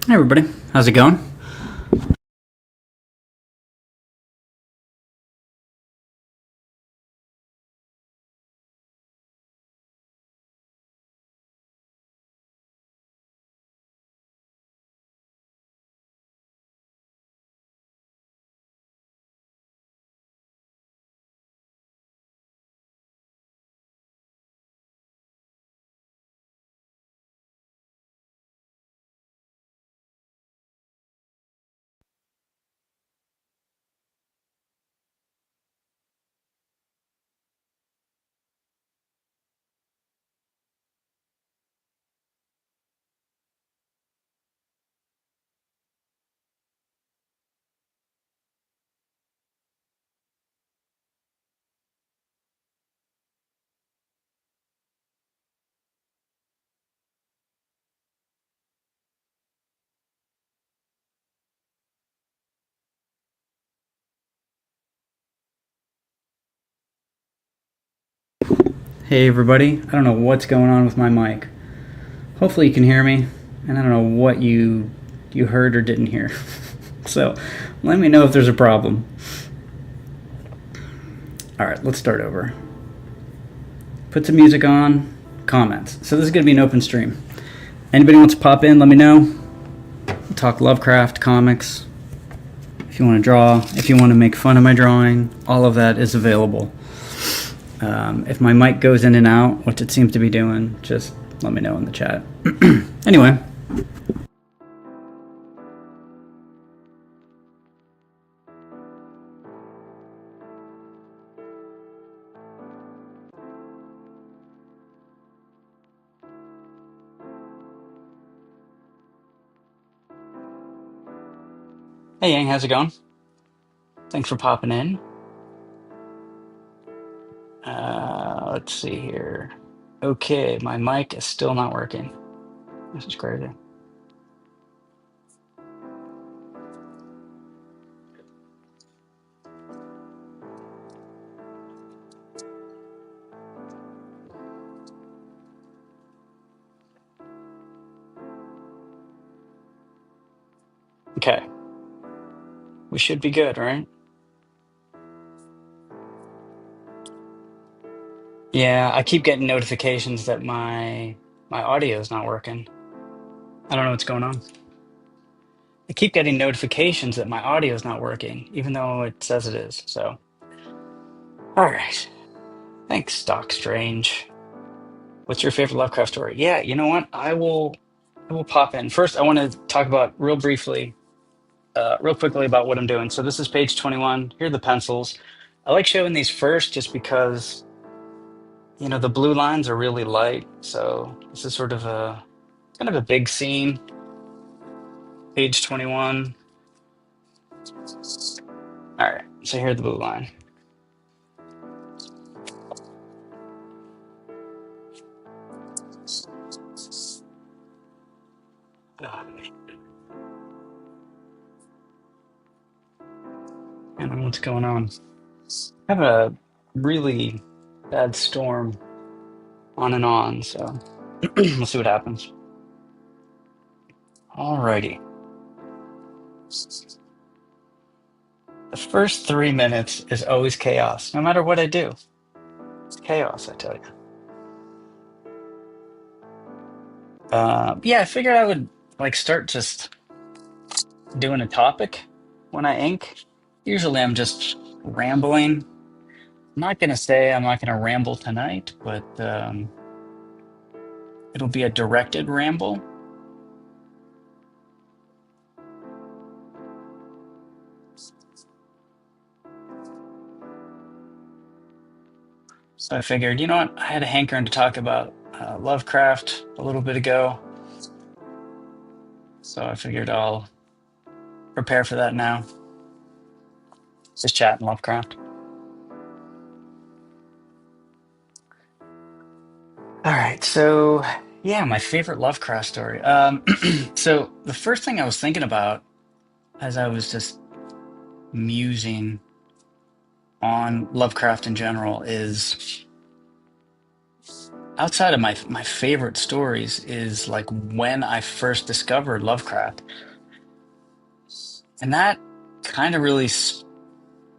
Hey everybody, how's it going? Hey everybody, I don't know what's going on with my mic. Hopefully you can hear me, and I don't know what you heard or didn't hear. So let me know if there's a problem. All right, let's start over. Put some music on. Comments. So this is gonna be an open stream. Anybody wants to pop in? Let me know. Talk Lovecraft comics. If you want to draw, if you want to make fun of my drawing, all of that is available. If my mic goes in and out, which it seems to be doing, just let me know in the chat. Anyway. Hey Yang, how's it going? Thanks for popping in. Let's see here. Okay, my mic is still not working. This is crazy. Okay, we should be good, right? Yeah, I keep getting notifications that my audio is not working. I don't know what's going on. I keep getting notifications that my audio is not working, even though it says it is. So, all right. Thanks, Doc Strange. What's your favorite Lovecraft story? Yeah, you know what? I will pop in. First, I want to talk about real quickly about what I'm doing. So this is page 21. Here are the pencils. I like showing these first just because, the blue lines are really light. So this is sort of a kind of a big scene. Page 21. All right. So here's the blue line. Ugh, I don't know what's going on. I have a really bad storm on and on. So we'll see what happens. Alrighty. The first 3 minutes is always chaos, no matter what I do. It's chaos, I tell you. Yeah, I figured I would like start just doing a topic when I ink. Usually I'm just rambling. I'm not gonna say I'm not gonna ramble tonight, but it'll be a directed ramble. So I figured, you know what? I had a hankering to talk about Lovecraft a little bit ago. So I figured I'll prepare for that now. Just chatting Lovecraft. All right, so yeah, my favorite Lovecraft story. So the first thing I was thinking about as I was just musing on Lovecraft in general is outside of my favorite stories is like when I first discovered Lovecraft, and that kind of really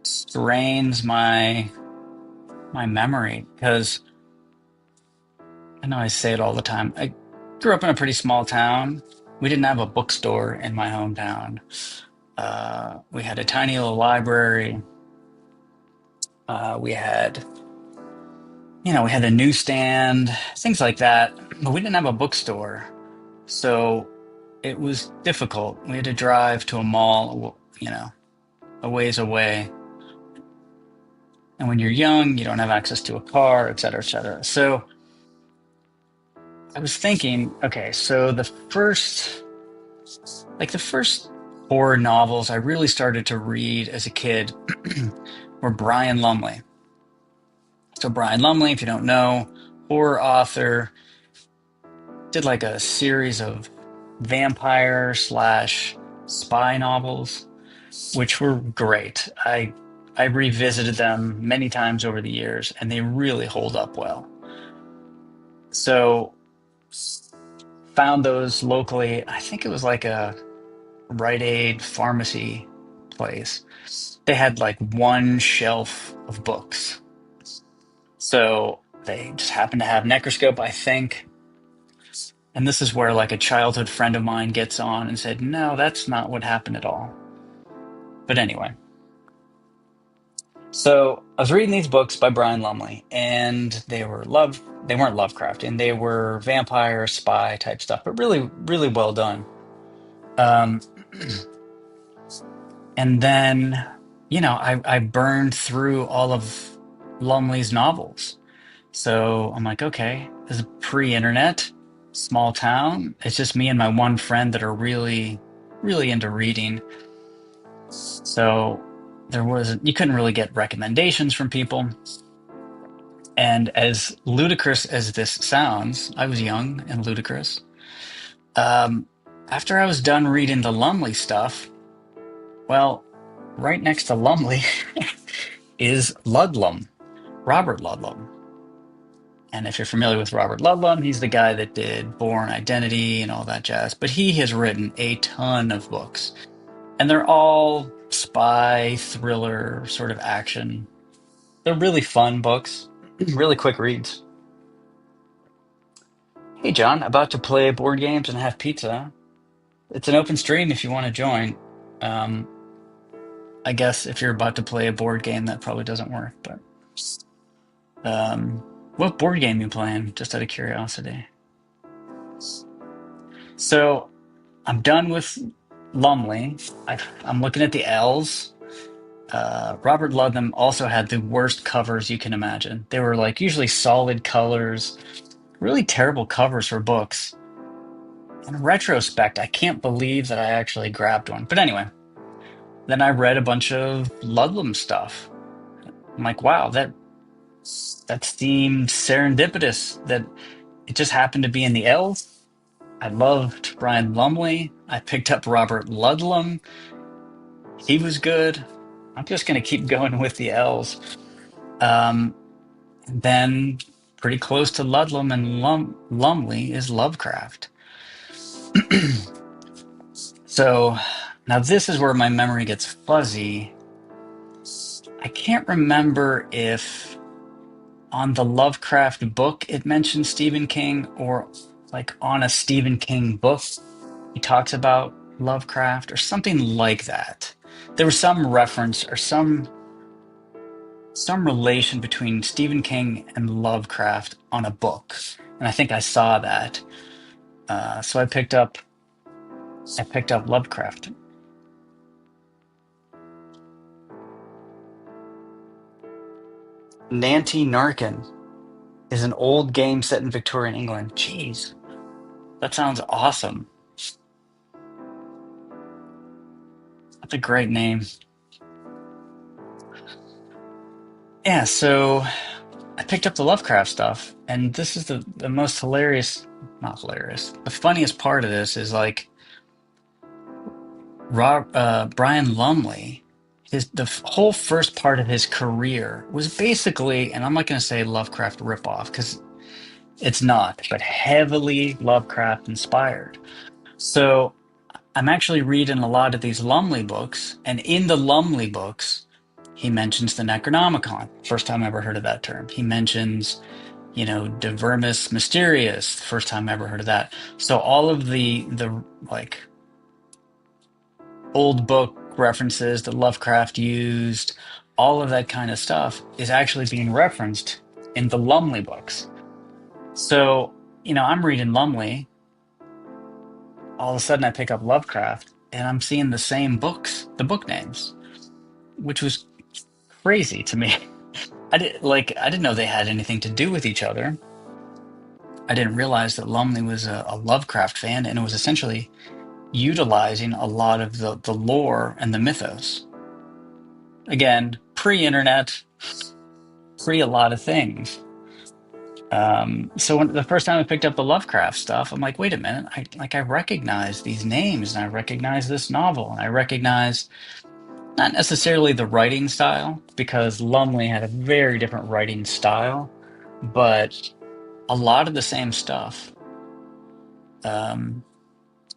strains my memory because I know I say it all the time. I grew up in a pretty small town. We didn't have a bookstore in my hometown. We had a tiny little library. We had, we had a newsstand, things like that, but we didn't have a bookstore. So it was difficult. We had to drive to a mall, a ways away. And when you're young, you don't have access to a car, et cetera, et cetera. So I was thinking, okay, so the first horror novels I really started to read as a kid were Brian Lumley. So Brian Lumley, if you don't know, horror author, did like a series of vampire slash spy novels, which were great. I revisited them many times over the years, and they really hold up well. So found those locally. I think it was like a Rite Aid pharmacy place. They had like one shelf of books. So they just happened to have Necroscope, I think. And this is where like a childhood friend of mine gets on and said, no, that's not what happened at all. But anyway, so I was reading these books by Brian Lumley, and they weren't Lovecraft, and they were vampire spy type stuff, but really, really well done. Um, and then, I burned through all of Lumley's novels. So I'm like, okay, this is pre-internet, small town. It's just me and my one friend that are really, really into reading. So you couldn't really get recommendations from people. And as ludicrous as this sounds, I was young and ludicrous. Um, After I was done reading the Lumley stuff, well, right next to Lumley is Ludlum, Robert Ludlum. And if you're familiar with Robert Ludlum, he's the guy that did Born Identity and all that jazz. But he has written a ton of books, and they're all spy, thriller, sort of action. They're really fun books, really quick reads. Hey, John, about to play board games and have pizza. It's an open stream if you want to join. Um, I guess if you're about to play a board game, that probably doesn't work. But um, what board game you playing? Just out of curiosity. So I'm done with Lumley. I'm looking at the L's. Robert Ludlum also had the worst covers you can imagine. They were like usually solid colors, really terrible covers for books. In retrospect, I can't believe that I actually grabbed one. But anyway, then I read a bunch of Ludlum stuff. I'm like, wow, that seemed serendipitous that it just happened to be in the L's. I loved Brian Lumley. I picked up Robert Ludlum. He was good. I'm just going to keep going with the L's. Um, then, pretty close to Ludlum and Lumley is Lovecraft. So, now this is where my memory gets fuzzy. I can't remember if on the Lovecraft book it mentions Stephen King, or like on a Stephen King book he talks about Lovecraft or something like that. There was some reference or some relation between Stephen King and Lovecraft on a book, and I think I saw that. So I picked up Lovecraft. Nanty Narkin is an old game set in Victorian England. Jeez, that sounds awesome. That's a great name. Yeah, so I picked up the Lovecraft stuff, and this is the most hilarious, not hilarious. The funniest part of this is like Brian Lumley, whole first part of his career was basically, and I'm not going to say Lovecraft ripoff because It's not, but heavily Lovecraft inspired. So I'm actually reading a lot of these Lumley books, and in the Lumley books, he mentions the Necronomicon. First time I ever heard of that term. He mentions, De Vermis Mysterious. First time I ever heard of that. So all of the like old book references that Lovecraft used, all of that kind of stuff is actually being referenced in the Lumley books. So, I'm reading Lumley. All of a sudden, I pick up Lovecraft, and I'm seeing the same books, the book names, which was crazy to me. I didn't know they had anything to do with each other. I didn't realize that Lumley was a Lovecraft fan, and it was essentially utilizing a lot of the lore and the mythos. Again, pre-internet, pre a lot of things. So when the first time I picked up the Lovecraft stuff, I'm like, wait a minute, I recognize these names, and I recognize this novel, and I recognize not necessarily the writing style, because Lumley had a very different writing style, but a lot of the same stuff. Um,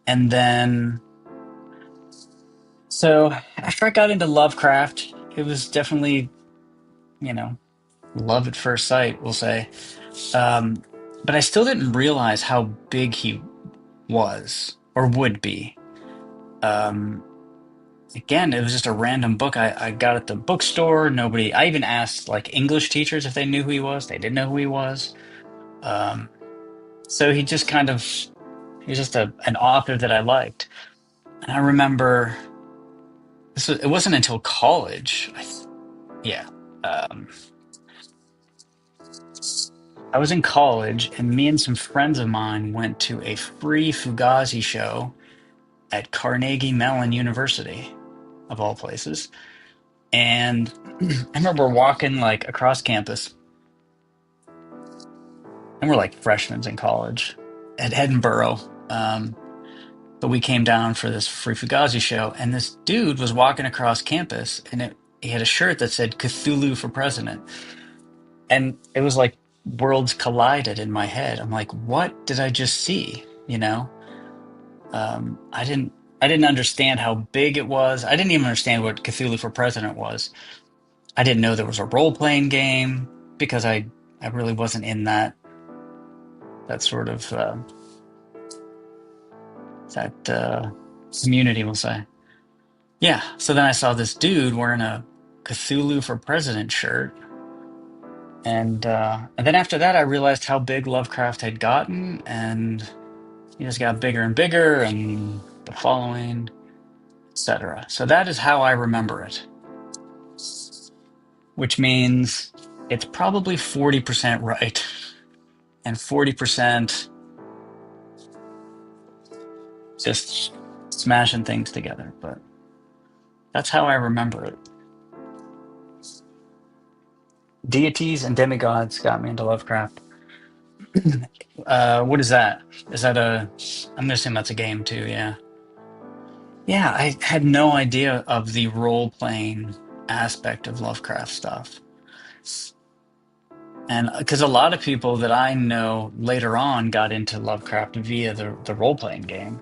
and then, so after I got into Lovecraft, it was definitely, you know, love at first sight, we'll say. Um, but I still didn't realize how big he was or would be. Um, Again, it was just a random book I got at the bookstore. I even asked like English teachers if they knew who he was. They didn't know who he was. Um, so he was just an author that I liked. And I remember it wasn't until college. Yeah. Um, I was in college, and me and some friends of mine went to a free Fugazi show at Carnegie Mellon University, of all places. And I remember walking like across campus, and we're like freshmen in college at Edinburgh. Um, but we came down for this free Fugazi show, and this dude was walking across campus, and he had a shirt that said Cthulhu for President. And it was like worlds collided in my head. I'm like, what did I just see? Um, I didn't I didn't understand how big it was. I didn't even understand what Cthulhu for President was. I didn't know there was a role playing game because I really wasn't in that sort of that community, we'll say. Yeah. So then I saw this dude wearing a Cthulhu for President shirt, and then after that, I realized how big Lovecraft had gotten, and he just got bigger and bigger, and the following, etc. So that is how I remember it, which means it's probably 40% right and 40% just smashing things together. But that's how I remember it. Deities and demigods got me into Lovecraft. What is that? Is that I'm gonna assume that's a game too, yeah. Yeah, I had no idea of the role-playing aspect of Lovecraft stuff. And because a lot of people that I know later on got into Lovecraft via the role-playing game.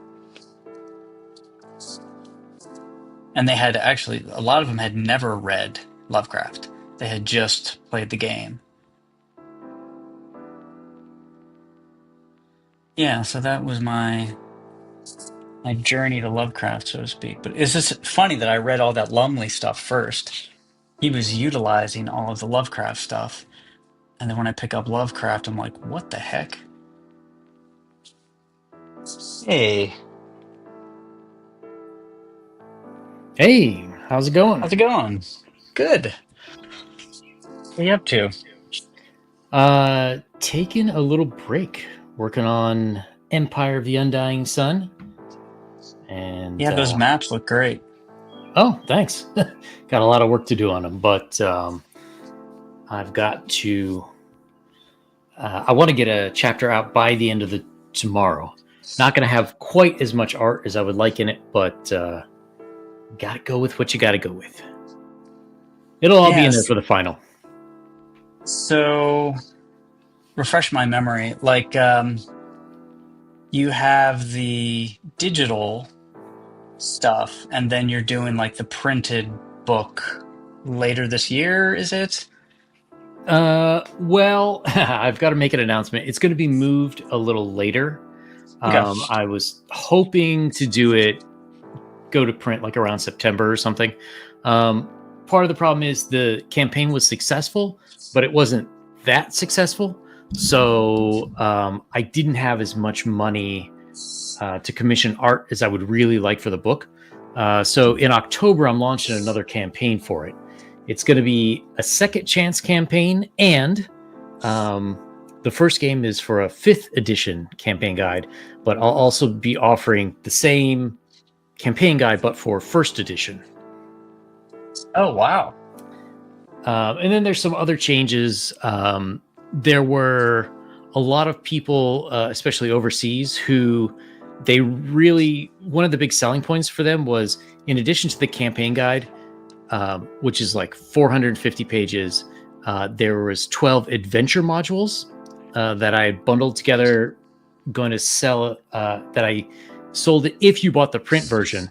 And they had actually, a lot of them had never read Lovecraft. They had just played the game. Yeah, so that was my journey to Lovecraft, so to speak. But it's just funny that I read all that Lumley stuff first. He was utilizing all of the Lovecraft stuff. And then when I pick up Lovecraft, I'm like, what the heck? Hey, Hey, how's it going? how's it going? Good. What are you up to? Taking a little break, working on Empire of the Undying Sun, and Yeah, those maps look great. oh, thanks. Got a lot of work to do on them, but I've got to. I want to get a chapter out by the end of the tomorrow. Not going to have quite as much art as I would like in it, but got to go with what you got to go with. It'll all be in there Yes. for the final. So refresh my memory. Like, you have the digital stuff, and then you're doing like the printed book later this year, is it? Well, I've got to make an announcement. It's going to be moved a little later. Okay. I was hoping to do it, go to print like around September or something. Um, Part of the problem is the campaign was successful, but it wasn't that successful. So I didn't have as much money to commission art as I would really like for the book. So in October, I'm launching another campaign for it. It's going to be a second chance campaign, and the first game is for a 5th edition campaign guide, but I'll also be offering the same campaign guide, but for 1st edition. Oh, wow. And then there's some other changes. There were a lot of people, especially overseas, who they really, one of the big selling points for them was, in addition to the campaign guide, which is like 450 pages, there was 12 adventure modules that I bundled together, going to sell, that I sold it if you bought the print version,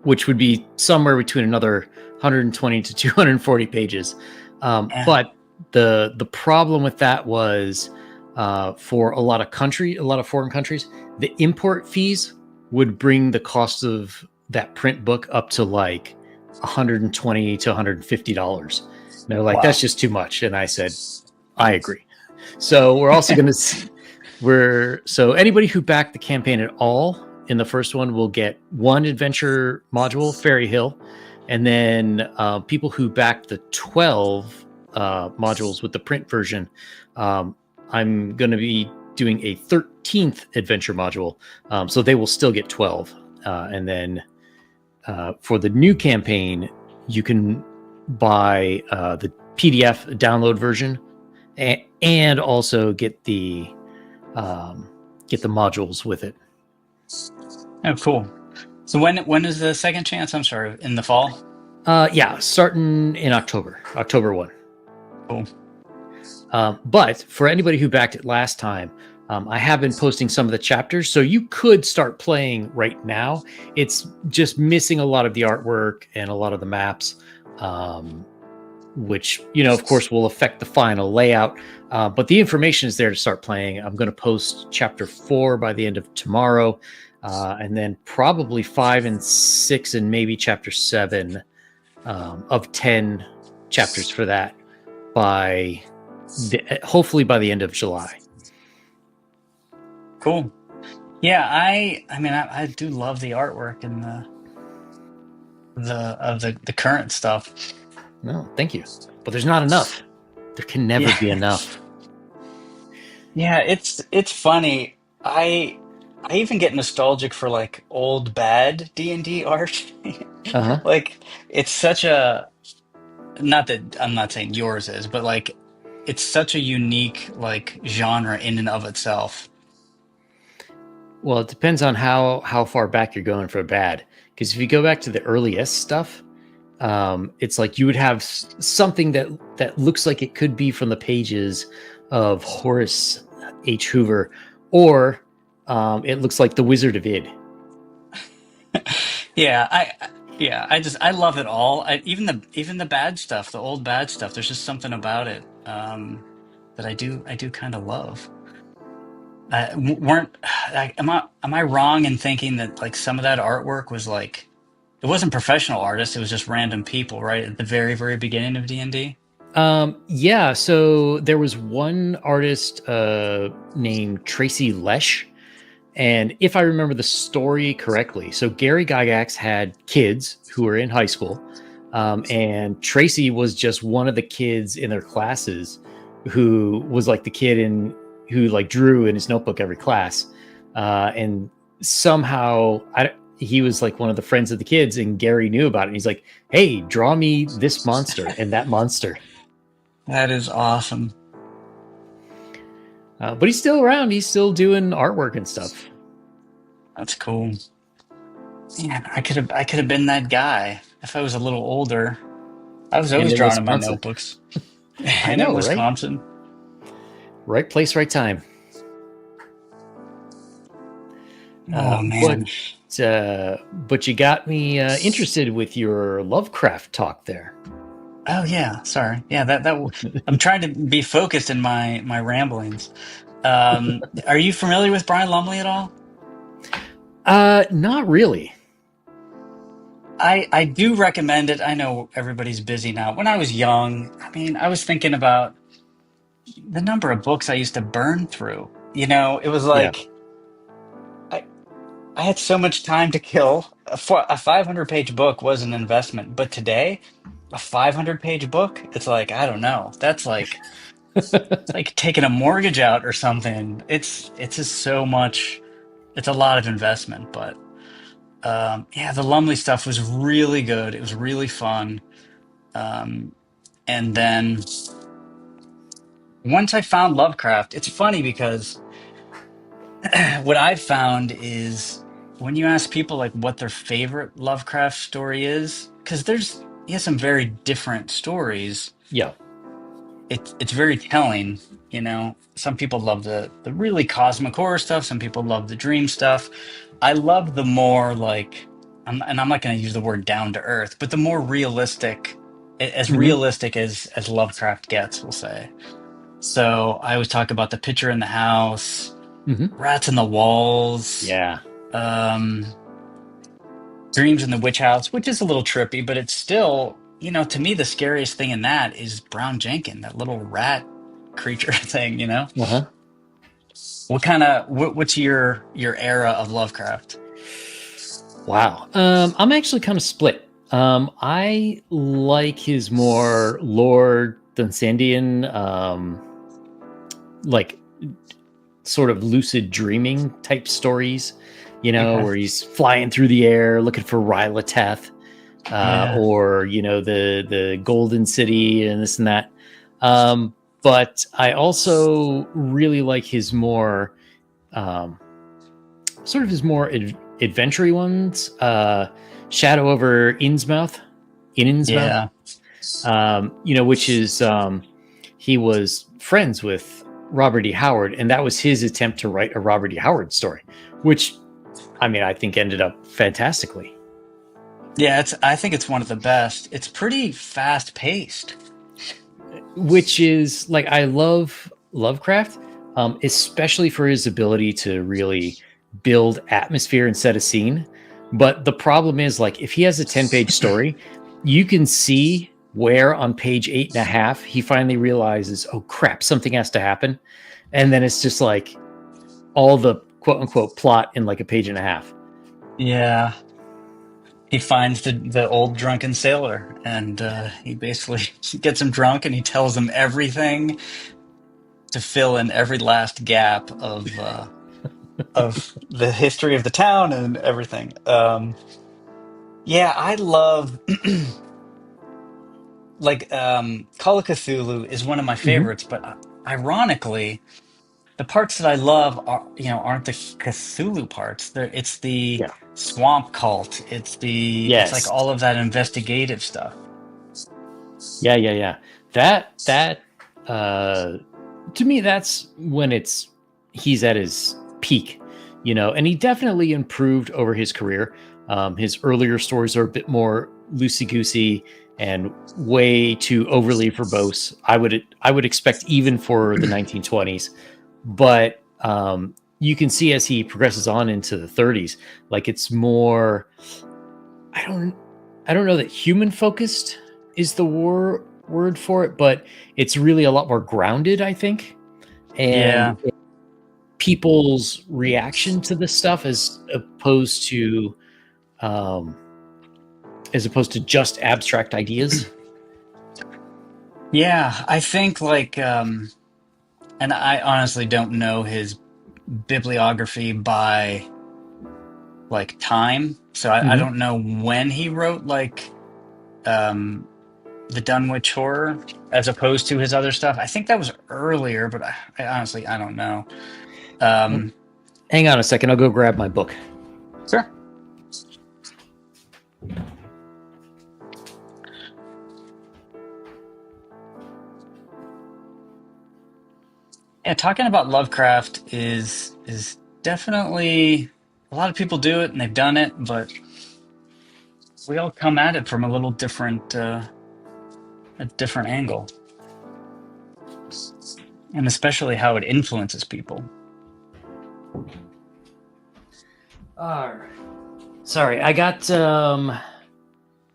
which would be somewhere between another 120 to 240 pages. Yeah. But the problem with that was, for a lot of foreign countries, the import fees would bring the cost of that print book up to like $120 to $150. And they're like, Wow. that's just too much. And I said, I agree. So we're also going to, so anybody who backed the campaign at all in the first one will get one adventure module, Fairy Hill. And then people who backed the 12 modules with the print version, I'm going to be doing a 13th adventure module. So they will still get 12. And then for the new campaign, you can buy the PDF download version and also get the modules with it. Oh, cool. So when is the second chance? I'm sorry, in the fall? Yeah, starting in October 1. Cool. But for anybody who backed it last time, I have been posting some of the chapters, so you could start playing right now. It's just missing a lot of the artwork and a lot of the maps, which, of course, will affect the final layout. But the information is there to start playing. I'm going to post chapter 4 by the end of tomorrow, and then probably 5 and 6 and maybe chapter 7 of 10 chapters for that hopefully by the end of July. Cool. Yeah, I mean, I do love the artwork and the current stuff. No, thank you. But there's not enough. There can never Yeah. be enough. Yeah, it's funny. I even get nostalgic for like old bad D&D art. Uh-huh. Like, it's such a, not that I'm not saying yours is, but like it's such a unique like genre in and of itself. Well, it depends on how far back you're going for bad. Because if you go back to the earliest stuff, it's like you would have something that looks like it could be from the pages of Horace H. Hoover, or it looks like the Wizard of Id. Yeah, I love it all. Even the bad stuff, the old bad stuff. There's just something about it that I do kind of love. Weren't am I wrong in thinking that like some of that artwork was like it wasn't professional artists, it was just random people, right? At the very, very beginning of D&D? Yeah, so there was one artist named Tracy Lesh. And if I remember the story correctly, so Gary Gygax had kids who were in high school, and Tracy was just one of the kids in their classes who was like the kid who like drew in his notebook every class, and somehow he was like one of the friends of the kids, and Gary knew about it. And he's like, "Hey, draw me this monster and that monster." That is awesome. But he's still around. He's still doing artwork and stuff. That's cool. Man, I could have been that guy if I was a little older. I was And always in drawing in my Wisconsin. notebooks. I And in know, right? Wisconsin. Right place, right time. Oh But man. but you got me interested with your Lovecraft talk there. Oh yeah. Sorry. Yeah. I'm trying to be focused in my ramblings. Are you familiar with Brian Lumley at all? Not really. I do recommend it. I know everybody's busy now. When I was young, I mean, I was thinking about the number of books I used to burn through. It was Yeah. like I I had so much time to kill. A 500-page book was an investment, but today, a 500-page book, it's like, I don't know. That's like it's like taking a mortgage out or something. It's just so much. It's a lot of investment, but yeah, the Lumley stuff was really good. It was really fun. Um, and then once I found Lovecraft, it's funny because what I've found is when you ask people like what their favorite Lovecraft story is, because he has some very different stories. Yeah. It's very telling. Some people love the really cosmic horror stuff. Some people love the dream stuff. I love the more like, and I'm not going to use the word down to earth, but the more realistic, as Hmm. realistic as Lovecraft gets, we'll say. So I always talk about the picture in the house, Hmm. rats in the walls, Yeah. um, dreams in the witch house, which is a little trippy, but it's still, to me, the scariest thing in that is Brown Jenkin, that little rat creature thing. Uh-huh. What's your era of Lovecraft? Wow. I'm actually kind of split. I like his more Lord Dunsandian, like sort of lucid dreaming type stories, Okay. where he's flying through the air looking for Rylateth, Yeah. or the Golden City and this and that. But I also really like his more um, sort of his more adventure ones. Shadow over Innsmouth, Yeah. which is he was friends with Robert E. Howard, and that was his attempt to write a Robert E. Howard story, which I mean I think ended up fantastically. Yeah, I think it's one of the best. It's pretty fast paced. Which is like I love Lovecraft, especially for his ability to really build atmosphere and set a scene. But the problem is, like, if he has a 10-page story, you can see where on page 8.5 he finally realizes, oh crap, something has to happen. And then it's just like all the quote unquote plot in like a page and a half. Yeah. He finds the old drunken sailor, and he basically gets him drunk, and he tells him everything to fill in every last gap of the history of the town and everything. Yeah, I love like Call of Cthulhu is one of my Hmm. favorites, but ironically, the parts that I love aren't the Cthulhu parts. It's the Yeah. swamp cult. It's like Yes. all of that investigative stuff. Yeah, yeah, yeah. That uh to me that's when it's he's at his peak, and he definitely improved over his career. His earlier stories are a bit more loosey goosey and way too overly verbose. I would expect even for the 1920s, but you can see as he progresses on into the 30s, like it's more. I don't I don't know that human focused is the word for it, but it's really a lot more grounded, I think. And Yeah. people's reaction to this stuff um, as opposed to just abstract ideas. Yeah, I think like and I honestly don't know his bibliography by like time. So I Hmm. don't know when he wrote like um the Dunwich Horror as opposed to his other stuff. I think that was earlier, but I honestly I don't know. Um Hang on a second, I'll go grab my book. sure. Yeah, talking about Lovecraft is definitely a lot of people do it and they've done it, but we all come at it from a little different a different angle, and especially how it influences people. All right. Sorry, I got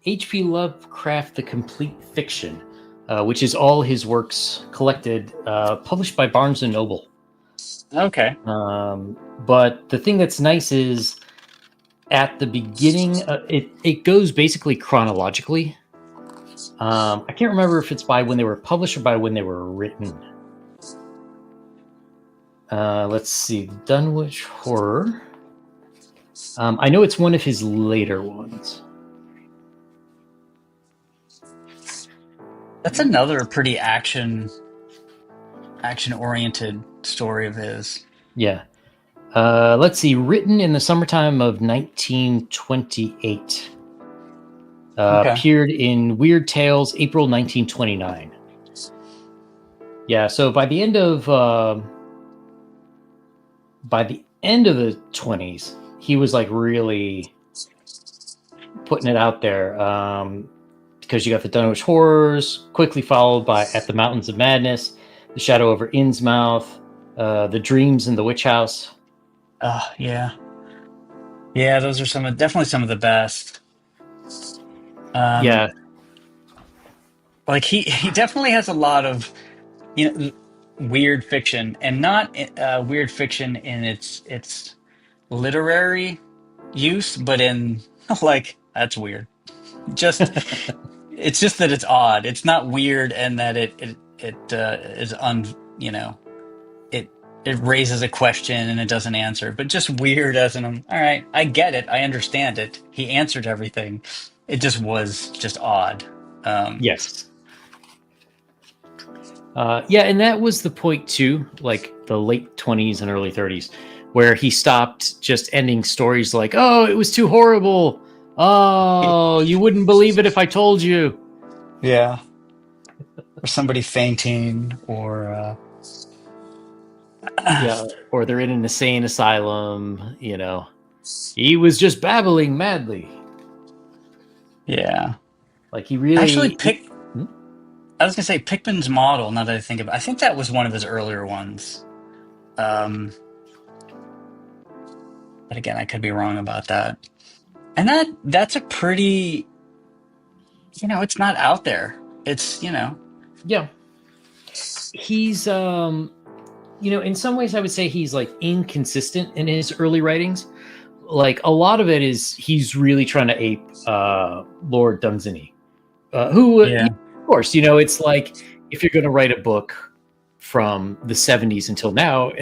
H.P. Lovecraft: The Complete Fiction, which is all his works collected, published by Barnes and Noble. Okay. But the thing that's nice is at the beginning, it goes basically chronologically. I can't remember if it's by when they were published or by when they were written. Let's see, Dunwich Horror. I know it's one of his later ones. That's another pretty action oriented story of his. Yeah. Let's see, written in the summertime of 1928. Okay. Appeared in Weird Tales, April 1929. Yeah, so by the end of the 20s, he was like really putting it out there. Because you got the Dunwich Horrors, quickly followed by At the Mountains of Madness, The Shadow over Innsmouth, The Dreams in the Witch House. Yeah. Yeah, those are definitely some of the best. Yeah. Like he definitely has a lot of, weird fiction, and not weird fiction in its literary use, but in like that's weird. Just it's just that it's odd. It's not weird, and that it is you know it it raises a question and it doesn't answer, but just weird as in all right, I get it, I understand it. He answered everything. It just was just odd. Yes. Yeah, and that was the point too, like the late 20s and early 30s, where he stopped just ending stories like, "Oh, it was too horrible. Oh, you wouldn't believe it if I told you." Yeah. Or somebody fainting, or Yeah, or they're in an insane asylum. He was just babbling madly. yeah. Like he Actually, really. Hmm? I was gonna say Pickman's Model. Now that I think of it, I think that was one of his earlier ones. Um, but again, I could be wrong about that. And that's a pretty, it's not out there. It's, Yeah, he's in some ways I would say he's like inconsistent in his early writings. Like a lot of it is he's really trying to ape Lord Dunsany, who yeah, of course, it's like if you're going to write a book from the 70s until now,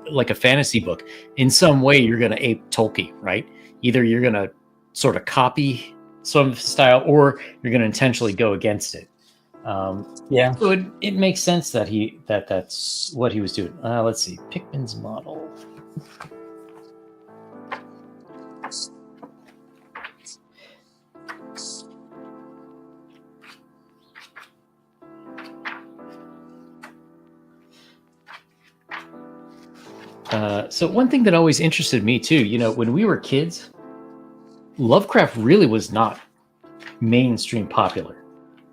like a fantasy book, in some way you're going to ape Tolkien, right? Either you're going to sort of copy some of his style, or you're going to intentionally go against it. yeah. So it makes sense that that's what he was doing. Let's see, Pickman's Model. So one thing that always interested me too, when we were kids, Lovecraft really was not mainstream popular.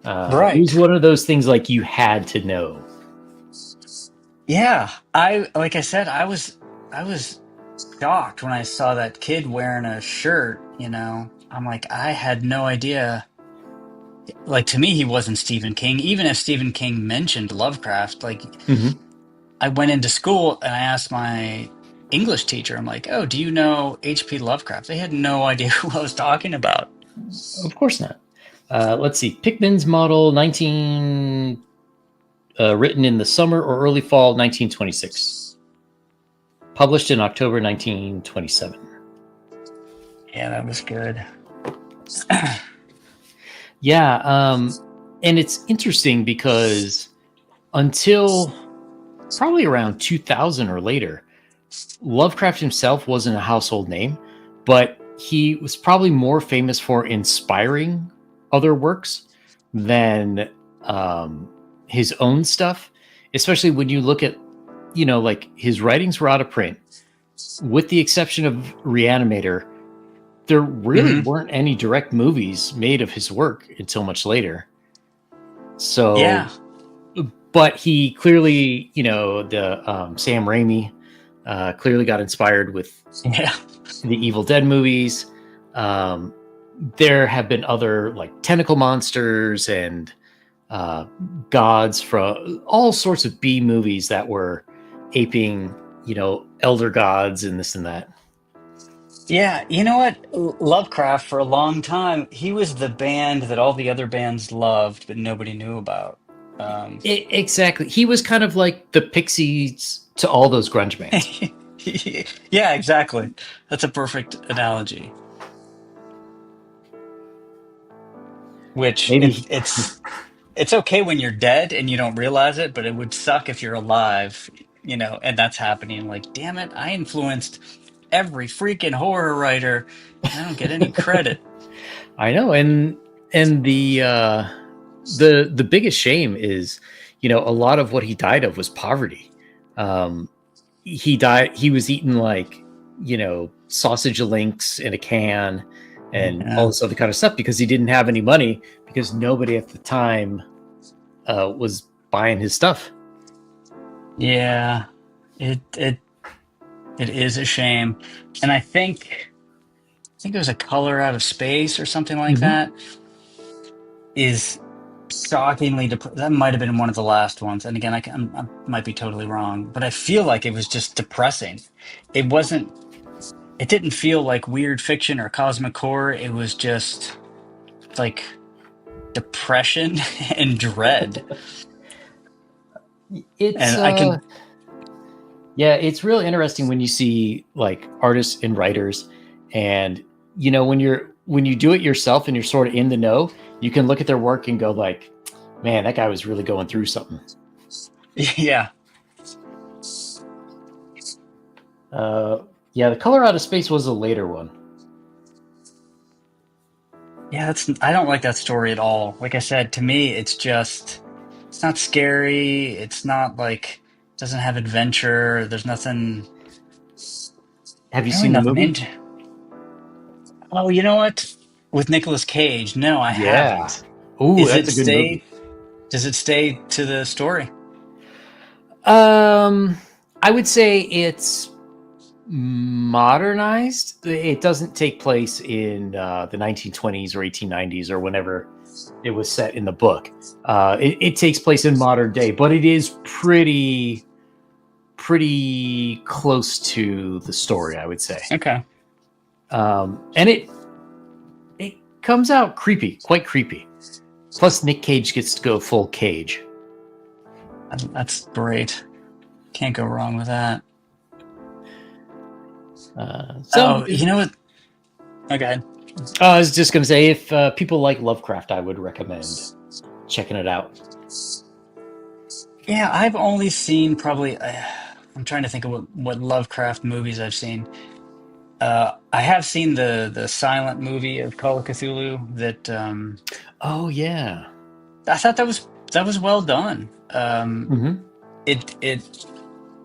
It was Right. one of those things like you had to know. Yeah. Like I said, I was shocked when I saw that kid wearing a shirt, I'm like, I had no idea. Like, to me, he wasn't Stephen King. Even if Stephen King mentioned Lovecraft, like, Mm-hmm. I went into school and I asked my English teacher, I'm like, oh, do you know H.P. Lovecraft? They had no idea who I was talking about. Of course not. Let's see, Pickman's Model, written in the summer or early fall 1926. Published in October 1927. Yeah, that was good. Yeah, and it's interesting because until probably around 2000 or later, Lovecraft himself wasn't a household name, but he was probably more famous for inspiring other works than his own stuff. Especially when you look at like his writings were out of print, with the exception of Reanimator. There really Hmm. weren't any direct movies made of his work until much later. So, Yeah. but he clearly, the Sam Raimi clearly got inspired with Yeah. the Evil Dead movies. Um, there have been other like tentacle monsters and uh, gods from all sorts of B movies that were aping, elder gods and this and that. Yeah, you know what? Lovecraft, for a long time, he was the band that all the other bands loved, but nobody knew about. Um, Exactly. He was kind of like the Pixies to all those grunge bands. yeah, exactly. That's a perfect analogy. Which Maybe. it's okay when you're dead and you don't realize it, but it would suck if you're alive, and that's happening. Like, damn it, I influenced every freaking horror writer, and I don't get any credit. I know, and the biggest shame is, a lot of what he died of was poverty. Um, he died. He was eating like, sausage links in a can, and all Yeah. this other kind of stuff because he didn't have any money because nobody at the time was buying his stuff. Yeah. It it is a shame. And I think it was A Color Out of Space or something like Hmm. that is shockingly that might have been one of the last ones. And again, I might be totally wrong, but I feel like it was just depressing. It wasn't it didn't feel like weird fiction or cosmic horror. It was just like depression and dread. It's And I can Yeah, it's really interesting when you see like artists and writers, and when you do it yourself and you're sort of in the know, you can look at their work and go like, man, that guy was really going through something. yeah. Uh, yeah, The Color Out of Space was a later one. Yeah, that's I don't like that story at all. Like I said, to me, it's not scary. It's not like doesn't have adventure. There's nothing Have you really seen the nothing movie? into. Oh, you know what? With Nicolas Cage, no, I Yeah. haven't. Ooh, Is that's it a good movie. stay? Does it stay to the story? Um, I would say it's modernized. It doesn't take place in the 1920s or 1890s or whenever it was set in the book. It takes place in modern day, but it is pretty close to the story, I would say. Okay, And it comes out creepy, quite creepy. Plus, Nick Cage gets to go full Cage. that's great. Can't go wrong with that. So Oh, you know what? Okay. I was just going to say, if people like Lovecraft, I would recommend checking it out. Yeah, I've only seen probably. I'm trying to think of what Lovecraft movies I've seen. I have seen the silent movie of Call of Cthulhu that Oh yeah. I thought that was well done. Hmm. It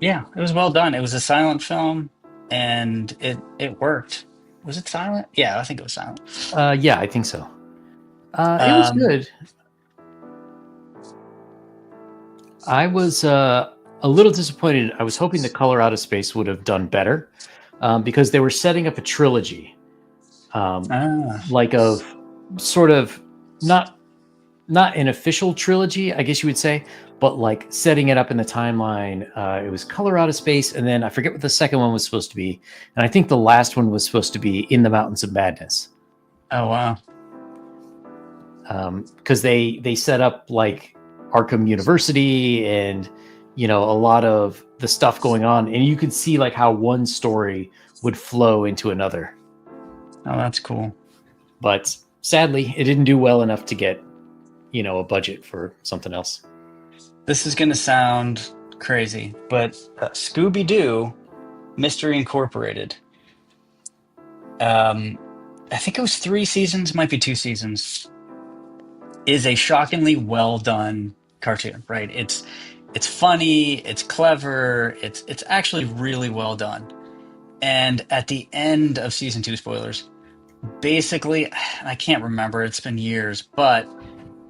yeah, it was well done. It was a silent film and it worked. Was it silent? Yeah, I think it was silent. Yeah, I think so. It was Um, good. I was a little disappointed. I was hoping the Color Out of Space would have done better, because they were setting up a trilogy, um, ah, like of sort of not not an official trilogy, I guess you would say, but like setting it up in the timeline. It was Color Out of Space, and then I forget what the second one was supposed to be, and I think the last one was supposed to be In the Mountains of Madness, oh wow. because they set up like Arkham University and a lot of the stuff going on, and you could see like how one story would flow into another. Oh, that's cool. But sadly, it didn't do well enough to get a budget for something else. This is gonna sound crazy, but Scooby Doo Mystery Incorporated. Um, I think it was 3 seasons, might be 2 seasons. Is a shockingly well done cartoon, right? It's funny, it's clever, it's actually really well done. And at the end of season two, spoilers, basically, I can't remember, it's been years, but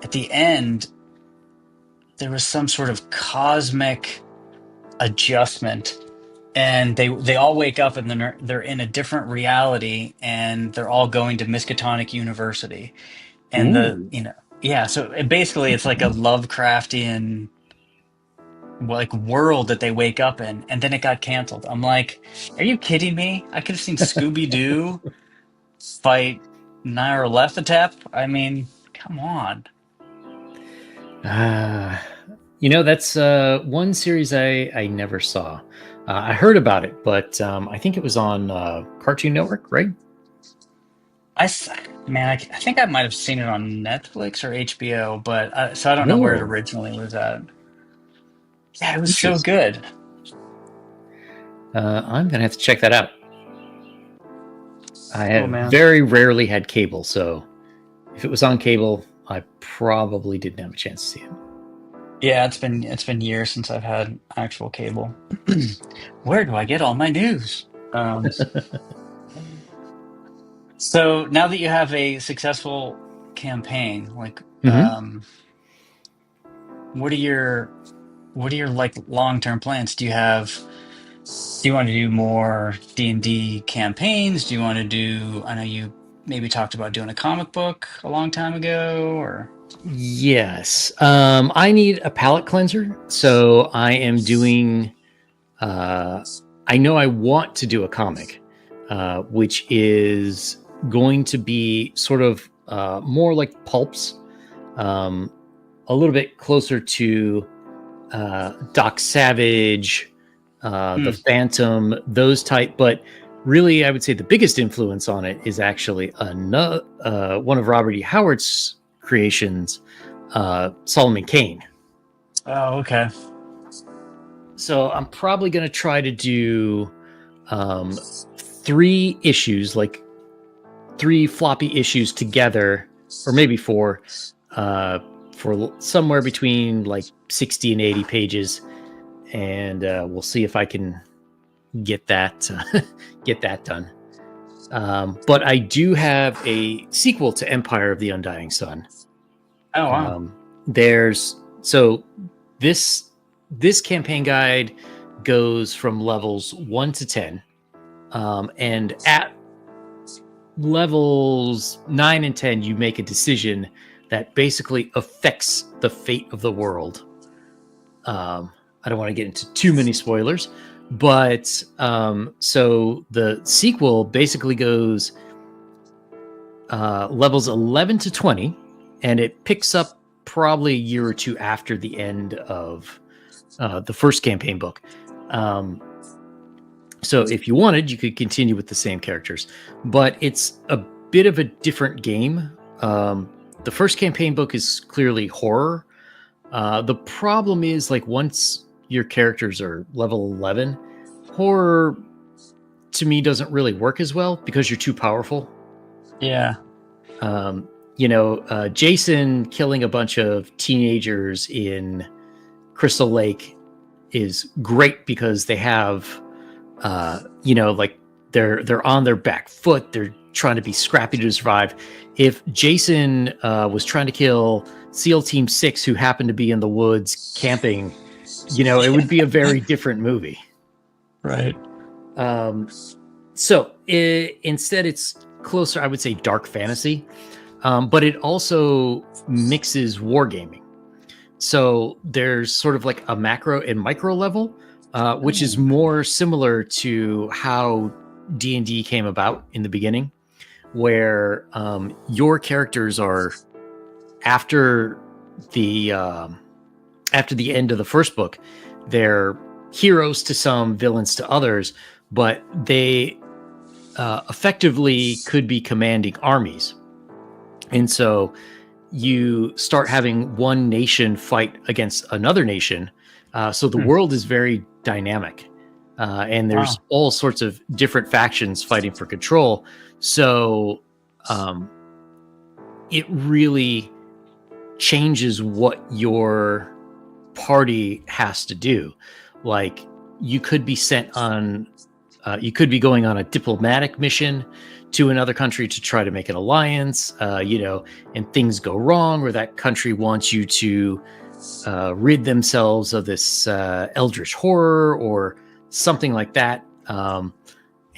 at the end, there was some sort of cosmic adjustment, and they all wake up and then they're in a different reality, and they're all going to Miskatonic University. And the Ooh. you know yeah, so basically it's like a Lovecraftian like world that they wake up in, and then it got canceled. I'm like, are you kidding me? I could have seen Scooby Doo fight Nyarlathotep. I mean, come on. Uh, that's one series I never saw. I heard about it, but I think it was on Cartoon Network, right? I s- Man, I think I might have seen it on Netflix or HBO, but so I don't know where it Oh, originally was at. Yeah, it was so interesting. good. I'm gonna have to check that out. I Cool, have man. very rarely had cable, so if it was on cable, I probably didn't have a chance to see it. Yeah, it's been years since I've had actual cable. Where do I get all my news? So now that you have a successful campaign, like, Hmm. what are your like long-term plans? Do you want to do more D&D campaigns? Do you want to do, I know you maybe talked about doing a comic book a long time ago, or Yes, I need a palate cleanser, so I am doing. Uh, I know I want to do a comic, which is going to be sort of more like pulps, um, a little bit closer to Doc Savage, the Hmm. Phantom, those type. But really, I would say the biggest influence on it is actually one of Robert E. Howard's creations, Solomon Kane. Oh, okay. So I'm probably going to try to do um, 3 issues, like 3 floppy issues together, or maybe 4, for somewhere between like 60 and 80 pages, and we'll see if I can get that get that done. But I do have a sequel to Empire of the Undying Sun. Oh, wow. Um, there's so this this campaign guide goes from levels 1 to 10, and at levels 9 and 10, you make a decision that basically affects the fate of the world. I don't want to get into too many spoilers, but so the sequel basically goes levels 11 to 20, and it picks up probably a year or two after the end of the first campaign book. Um, so if you wanted, you could continue with the same characters, but it's a bit of a different game. The first campaign book is clearly horror. The problem is, like, once your characters are level 11, horror to me doesn't really work as well because you're too powerful. Yeah. Jason killing a bunch of teenagers in Crystal Lake is great because they have, like, they're on their back foot. They're trying to be scrappy to survive. If Jason was trying to kill SEAL Team 6, who happened to be in the woods camping, it would be a very different movie. Right. Um, instead, it's closer, I would say, dark fantasy, but it also mixes wargaming. So there's sort of like a macro and micro level, which is Oh, more similar to how D&D came about in the beginning, where your characters are after the after the end of the first book. They're heroes to some, villains to others, but they effectively could be commanding armies. And so you start having one nation fight against another nation. So the hmm. world is very dynamic. And there's Wow. all sorts of different factions fighting for control. So um, it really changes what your party has to do. Like, you could be sent on, you could be going on a diplomatic mission to another country to try to make an alliance, and things go wrong, or that country wants you to rid themselves of this eldritch horror or something like that.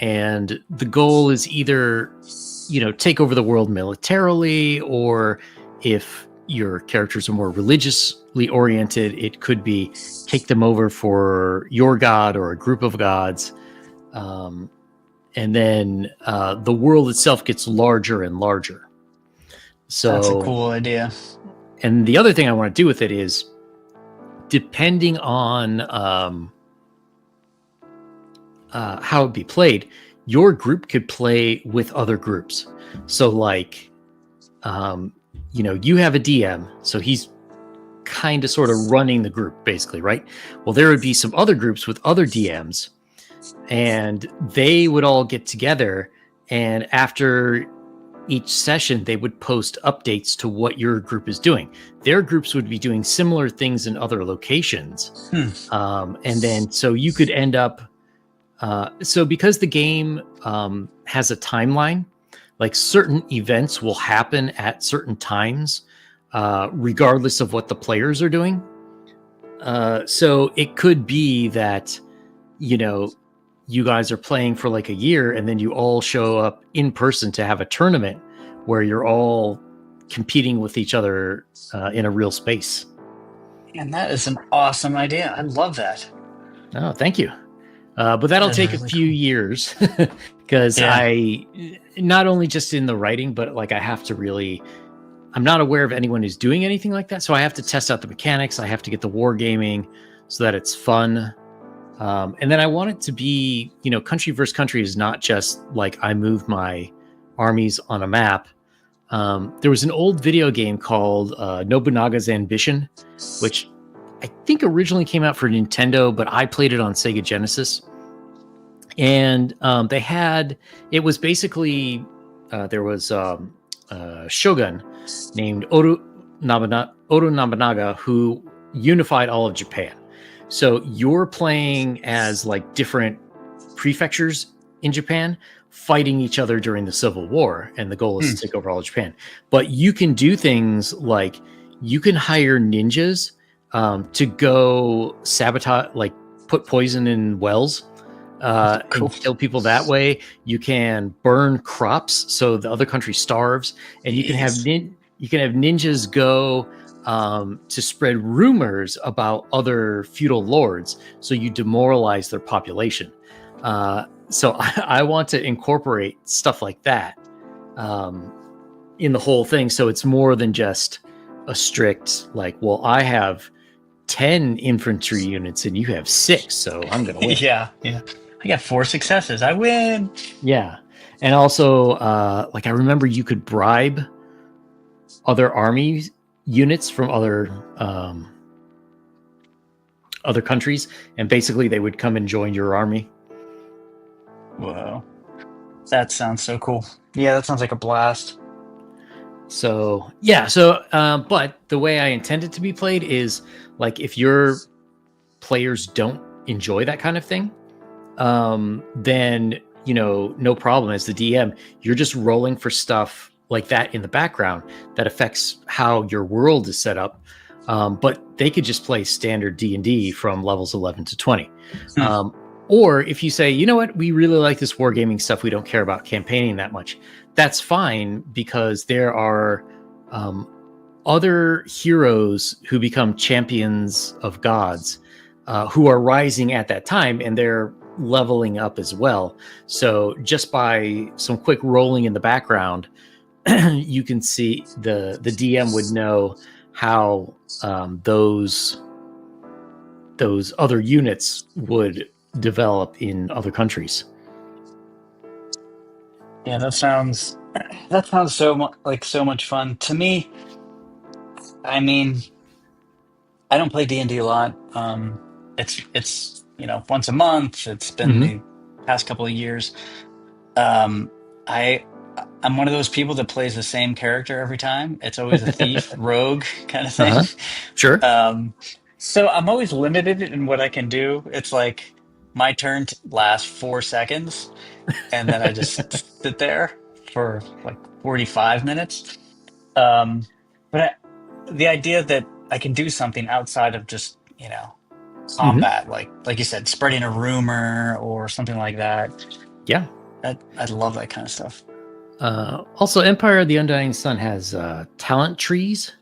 And the goal is either, take over the world militarily, or if your characters are more religiously oriented, it could be take them over for your god or a group of gods. And then the world itself gets larger and larger. So That's a cool idea. And the other thing I want to do with it is, depending on how it be played, your group could play with other groups. So like, you have a DM, so he's kind of sort of running the group basically, right? Well, there would be some other groups with other DMs, and they would all get together, and after each session they would post updates to what your group is doing. Their groups would be doing similar things in other locations. And then so you could end up so because the game has a timeline, like certain events will happen at certain times regardless of what the players are doing. So it could be that you guys are playing for like a year, and then you all show up in person to have a tournament where you're all competing with each other in a real space. And that is an awesome idea. I love that. Oh, thank you. But that'll take a few years because I not only just in the writing, but like I have to really, I'm not aware of anyone who's doing anything like that. So I have to test out the mechanics. I have to get the wargaming so that it's fun. And then I want it to be, country versus country is not just like I move my armies on a map. There was an old video game called Nobunaga's Ambition, which I think originally came out for Nintendo, but I played it on Sega Genesis. And it was basically, there was a shogun named Oda Nobunaga who unified all of Japan. So you're playing as like different prefectures in Japan fighting each other during the Civil War, and the goal is to take over all of Japan. But you can do things like you can hire ninjas to go sabotage, like put poison in wells and kill people that way. You can burn crops so the other country starves, and you can have ninjas go to spread rumors about other feudal lords, so you demoralize their population. So I want to incorporate stuff like that in the whole thing, so it's more than just a strict like, well, I have 10 infantry units and you have 6, so I'm gonna win. Yeah. I got 4 successes. I win. Yeah. And also, like I remember you could bribe other army units from other countries, and basically they would come and join your army. Whoa. That sounds so cool. Yeah, that sounds like a blast. So, yeah. So, but the way I intend it to be played is like, if your players don't enjoy that kind of thing, then, no problem. As the DM, you're just rolling for stuff like that in the background that affects how your world is set up. But they could just play standard D&D from levels 11 to 20. Or if you say, you know what, we really like this wargaming stuff, we don't care about campaigning that much, that's fine, because there are other heroes who become champions of gods who are rising at that time, and they're leveling up as well. So just by some quick rolling in the background, you can see the DM would know how those other units would develop in other countries. Yeah, that sounds so much fun to me. I mean, I don't play D&D a lot. It's once a month. It's been the past couple of years. I'm one of those people that plays the same character every time. It's always a thief, rogue kind of thing. Sure. So I'm always limited in what I can do. It's like my turn lasts 4 seconds, and then I just sit there for like 45 minutes. Um, but the idea that I can do something outside of just, Hmm. combat, like you said, spreading a rumor or something like that. Yeah. I love that kind of stuff. Also, Empire of the Undying Sun has talent trees,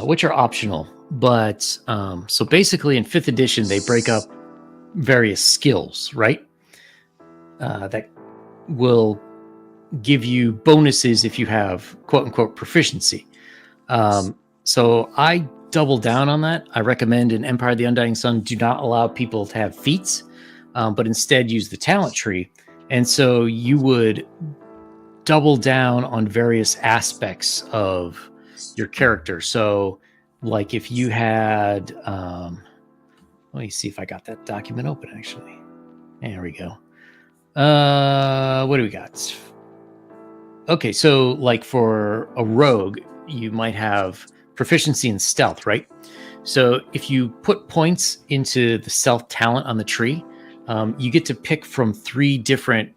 which are optional. But so basically, in fifth edition, they break up various skills, right? That will give you bonuses if you have quote unquote proficiency. So I double down on that. I recommend in Empire of the Undying Sun do not allow people to have feats, but instead use the talent tree. And so you would double down on various aspects of your character. So, like if you had, let me see if I got that document open actually. There we go. What do we got? Okay, so like for a rogue, you might have proficiency in stealth, right? So if you put points into the stealth talent on the tree, you get to pick from three different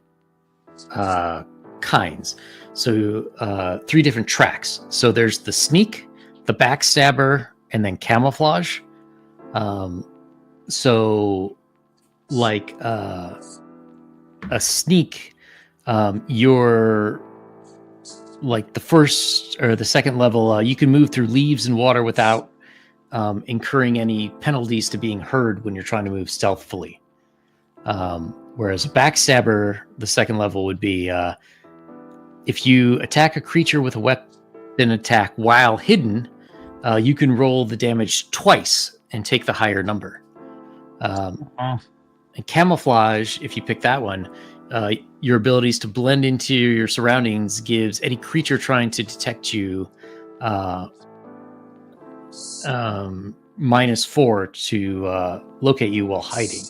kinds. So three different tracks. So there's the sneak, the backstabber, and then camouflage. Um, so like a sneak, you're like the first or the second level, you can move through leaves and water without incurring any penalties to being heard when you're trying to move stealthfully. Whereas a backstabber, the second level would be if you attack a creature with a weapon attack while hidden, you can roll the damage twice and take the higher number. Oh, And camouflage, if you pick that one, your abilities to blend into your surroundings gives any creature trying to detect you -4 to locate you while hiding.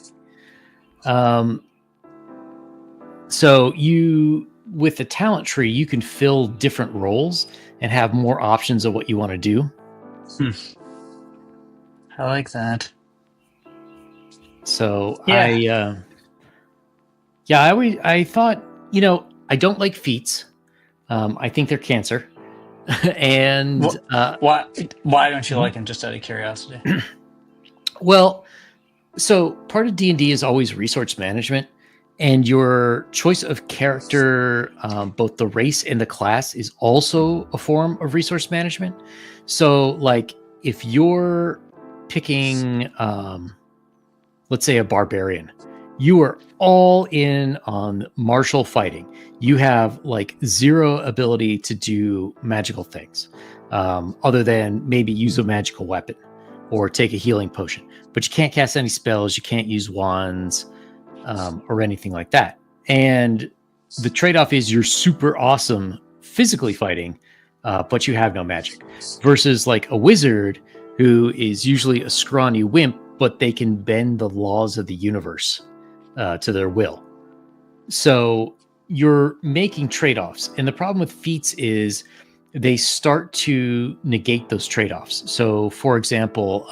So you, with the talent tree, you can fill different roles and have more options of what you want to do. hmm. I like that. So Yeah. yeah, I thought, I don't like feats. I think they're cancer. And What? Why? Why don't you Mhm. like him? Just out of curiosity. Well, so part of D&D is always resource management, and your choice of character, both the race and the class, is also a form of resource management. So like if you're picking let's say a barbarian, you are all in on martial fighting. You have like zero ability to do magical things, other than maybe use a magical weapon or take a healing potion. But you can't cast any spells, you can't use wands, or anything like that. And the trade-off is you're super awesome physically fighting, but you have no magic. Versus like a wizard who is usually a scrawny wimp, but they can bend the laws of the universe to their will. So you're making trade-offs. And the problem with feats is they start to negate those trade-offs. So for example,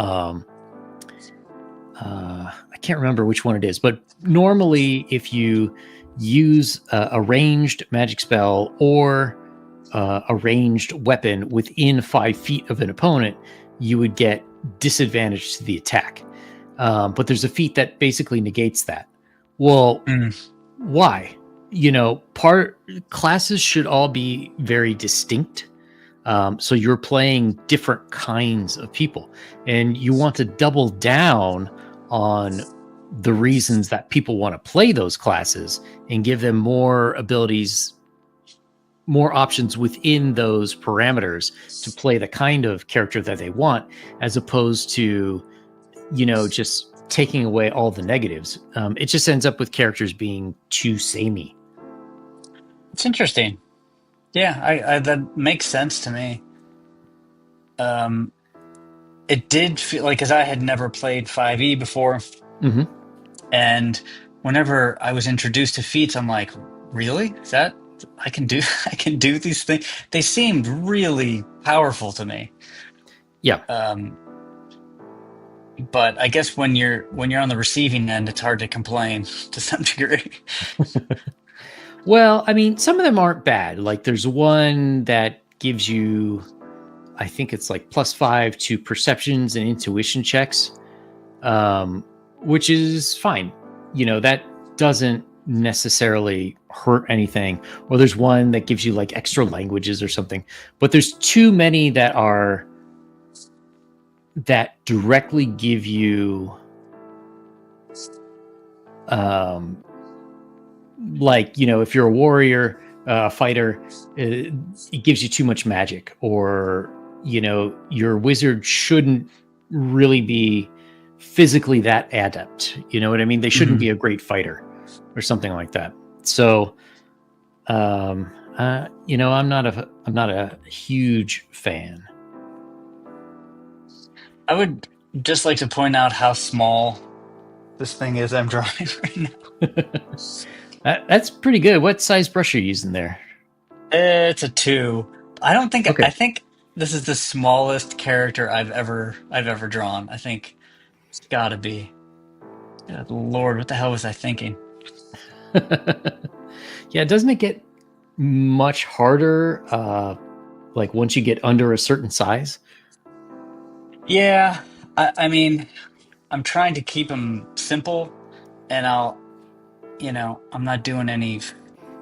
I can't remember which one it is, but normally if you use a ranged magic spell or a ranged weapon within 5 feet of an opponent, you would get disadvantage to the attack. But there's a feat that basically negates that. Well, Mm. why? Part classes should all be very distinct. So you're playing different kinds of people, and you want to double down on the reasons that people want to play those classes and give them more abilities, more options within those parameters to play the kind of character that they want, as opposed to, just taking away all the negatives. It just ends up with characters being too samey. It's interesting. Yeah, I that makes sense to me. Um, it did feel like because I had never played 5e before, Mm-hmm. and whenever I was introduced to feats, I'm like, really? Is that I can do? I can do these things. They seemed really powerful to me. Yeah. Um, But I guess when you're on the receiving end, it's hard to complain to some degree. Well, I mean, some of them aren't bad. Like there's one that gives you, I think it's like +5 to perceptions and intuition checks, um, which is fine. That doesn't necessarily hurt anything. Or there's one that gives you like extra languages or something. But there's too many that directly give you, um, like if you're a warrior, fighter, it gives you too much magic, or your wizard shouldn't really be physically that adept. You know what I mean? They shouldn't Mhm. be a great fighter or something like that. So, I'm not a huge fan. I would just like to point out how small this thing is I'm drawing right now. That's pretty good. What size brush are you using there? It's a two. I Okay. think this is the smallest character I've ever drawn. I think it's gotta be. Good Lord, what the hell was I thinking? Yeah, doesn't it get much harder, like once you get under a certain size? Yeah, I mean, I'm trying to keep them simple, and I'm not doing any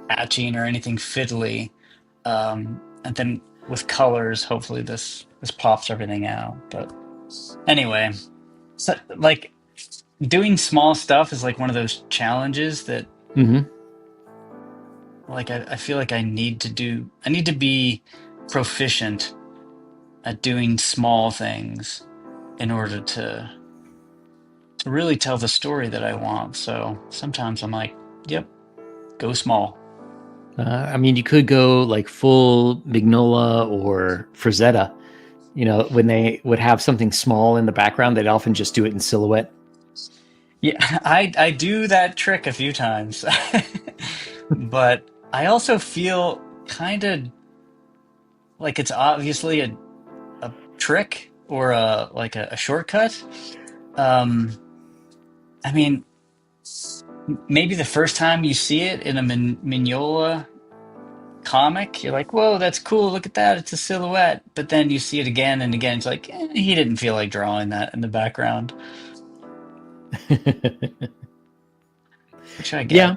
hatching or anything fiddly. And then with colors, hopefully this pops everything out. But anyway, so like doing small stuff is like one of those challenges that Hmm. like I feel like I need to be proficient at doing small things in order to really tell the story that I want. So sometimes I'm like, yep, go small. I mean, you could go like full Mignola or Frazetta. When they would have something small in the background, they'd often just do it in silhouette. Yeah, I do that trick a few times. But I also feel kind of like it's obviously a trick or a shortcut. Um, I mean, maybe the first time you see it in a Mignola comic, you're like, "Whoa, that's cool! Look at that! It's a silhouette." But then you see it again and again. It's like he didn't feel like drawing that in the background, which I get. Yeah,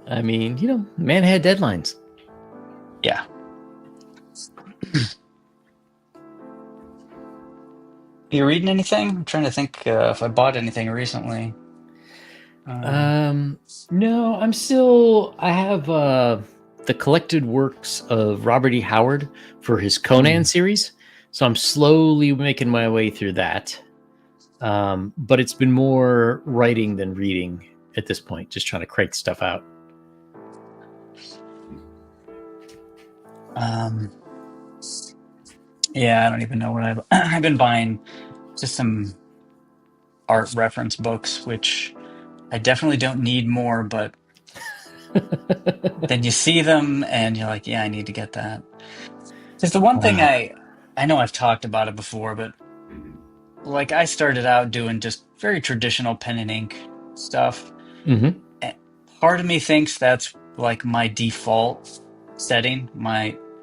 I mean, man had deadlines. Yeah. You reading anything? I'm trying to think if I bought anything recently. Um, Um, no, I have the collected works of Robert E. Howard for his Conan hmm. series. So I'm slowly making my way through that. But it's been more writing than reading at this point, just trying to crank stuff out. um, yeah, I don't even know what I've I've been buying just some art reference books, which I definitely don't need more, but then you see them and you're like, yeah, I need to get that. Because the one thing Uh, I know I've talked about it before, but like I started out doing just very traditional pen and ink stuff. mhm. And part of me thinks that's like my default setting,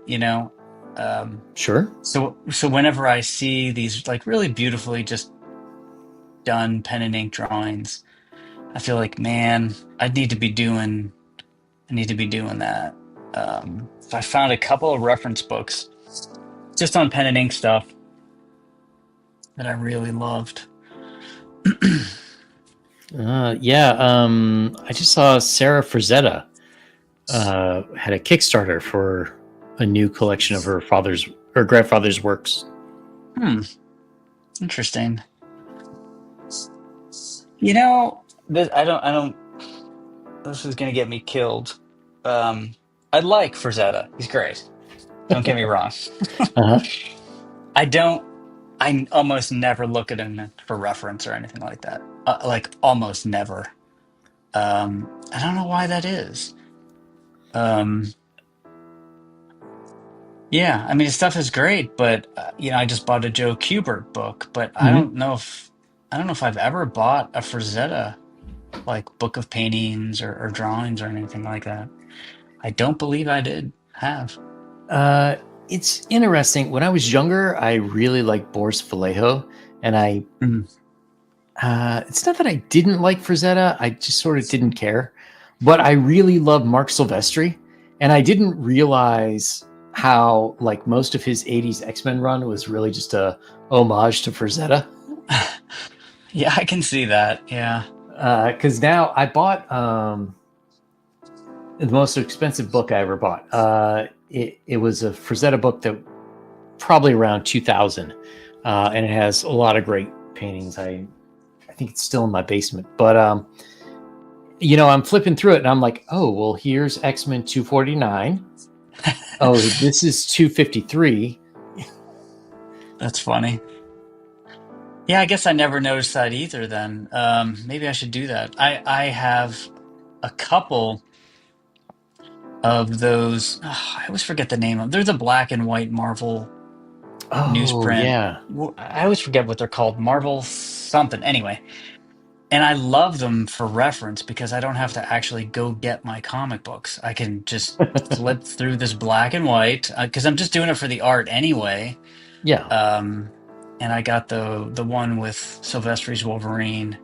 you know, um, Sure. so whenever I see these like really beautifully just done pen and ink drawings, I feel like, man, I need to be doing that. So I found a couple of reference books just on pen and ink stuff that I really loved. Yeah. I just saw Sarah Frazetta had a Kickstarter for a new collection of her father's or grandfather's works. Hmm, interesting. You know, I don't. This is gonna get me killed. Um, I like Frazetta. He's great. Don't get me wrong. Uh-huh. I don't. I almost never look at him for reference or anything like that. Like almost never. I don't know why that is. Um, yeah, I mean, his stuff is great, but I just bought a Joe Kubert book, but I Hmm. don't know if I don't know if I've ever bought a Frazetta like book of paintings or drawings or anything like that. I don't believe I did have. Uh, it's interesting. When I was younger, I really liked Boris Vallejo, and Mm. it's not that I didn't like Frazetta, I just sort of didn't care. But I really love Mark Silvestri, and I didn't realize how like most of his 80s X-Men run was really just a homage to Frazetta. Yeah, I can see that. Yeah. Because now I bought the most expensive book I ever bought. It was a Frazetta book that probably around 2000, and it has a lot of great paintings. I think it's still in my basement, but I'm flipping through it and I'm like, oh well, here's X-Men 249. Oh, this is 253. That's funny. Yeah, I guess I never noticed that either then. Maybe I should do that. I have a couple of those. I always forget the name of. They're the black and white Marvel Oh newsprint. yeah. I always forget what they're called. Marvel something. Anyway, and I love them for reference because I don't have to actually go get my comic books. I can just flip through this black and white because I'm just doing it for the art anyway. Yeah. Um, and I got the one with Sylvester's Wolverine.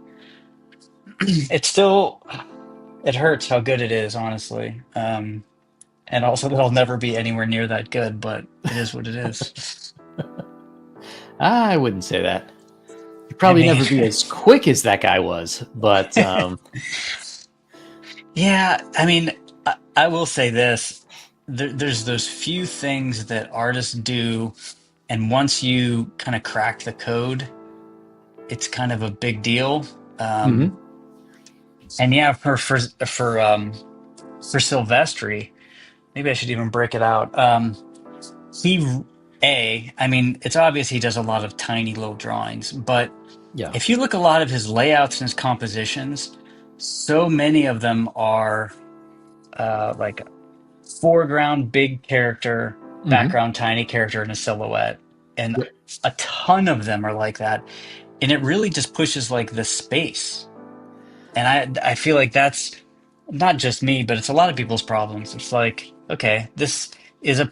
It's still it hurts how good it is, honestly. And also that I'll never be anywhere near that good, but it is what it is. I wouldn't say that. You'd I probably mean, never be as quick as that guy was, but yeah, I mean, I will say this. There's those few things that artists do, and once you kind of crack the code, it's kind of a big deal. Um, mhm. and yeah, for Silvestri, maybe I should even break it out. He I mean, it's obvious he does a lot of tiny little drawings, but Yeah. if you look a lot of his layouts and his compositions, so many of them are like foreground big character, Mhm. background tiny character in a silhouette, and Yep. a ton of them are like that, and it really just pushes like the space. And I feel like that's not just me, but it's a lot of people's problems. It's like, okay, this is a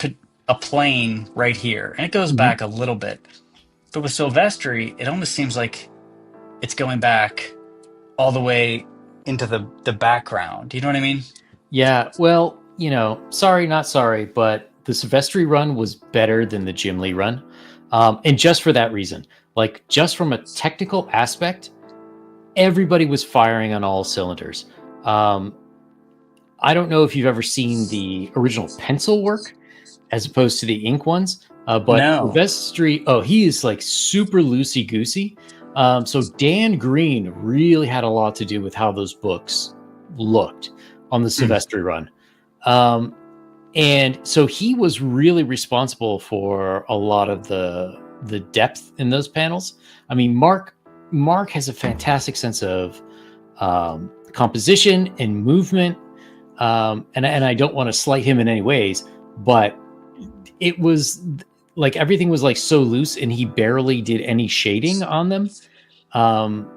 plane right here, and it goes Mhm. back a little bit. But with Silvestri, it almost seems like it's going back all the way into the background. You know what I mean? Yeah, well, sorry, not sorry, but the Silvestri run was better than the Jim Lee run. And just for that reason, like just from a technical aspect, everybody was firing on all cylinders. Um, I don't know if you've ever seen the original pencil work as opposed to the ink ones, but No. Silvestri, oh, he is like super loosey goosey. So Dan Green really had a lot to do with how those books looked on the Mm. Silvestri run. Um, and so he was really responsible for a lot of the depth in those panels. I mean, Mark has a fantastic sense of composition and movement, and I don't want to slight him in any ways, but it was like everything was like so loose, and he barely did any shading on them. Um,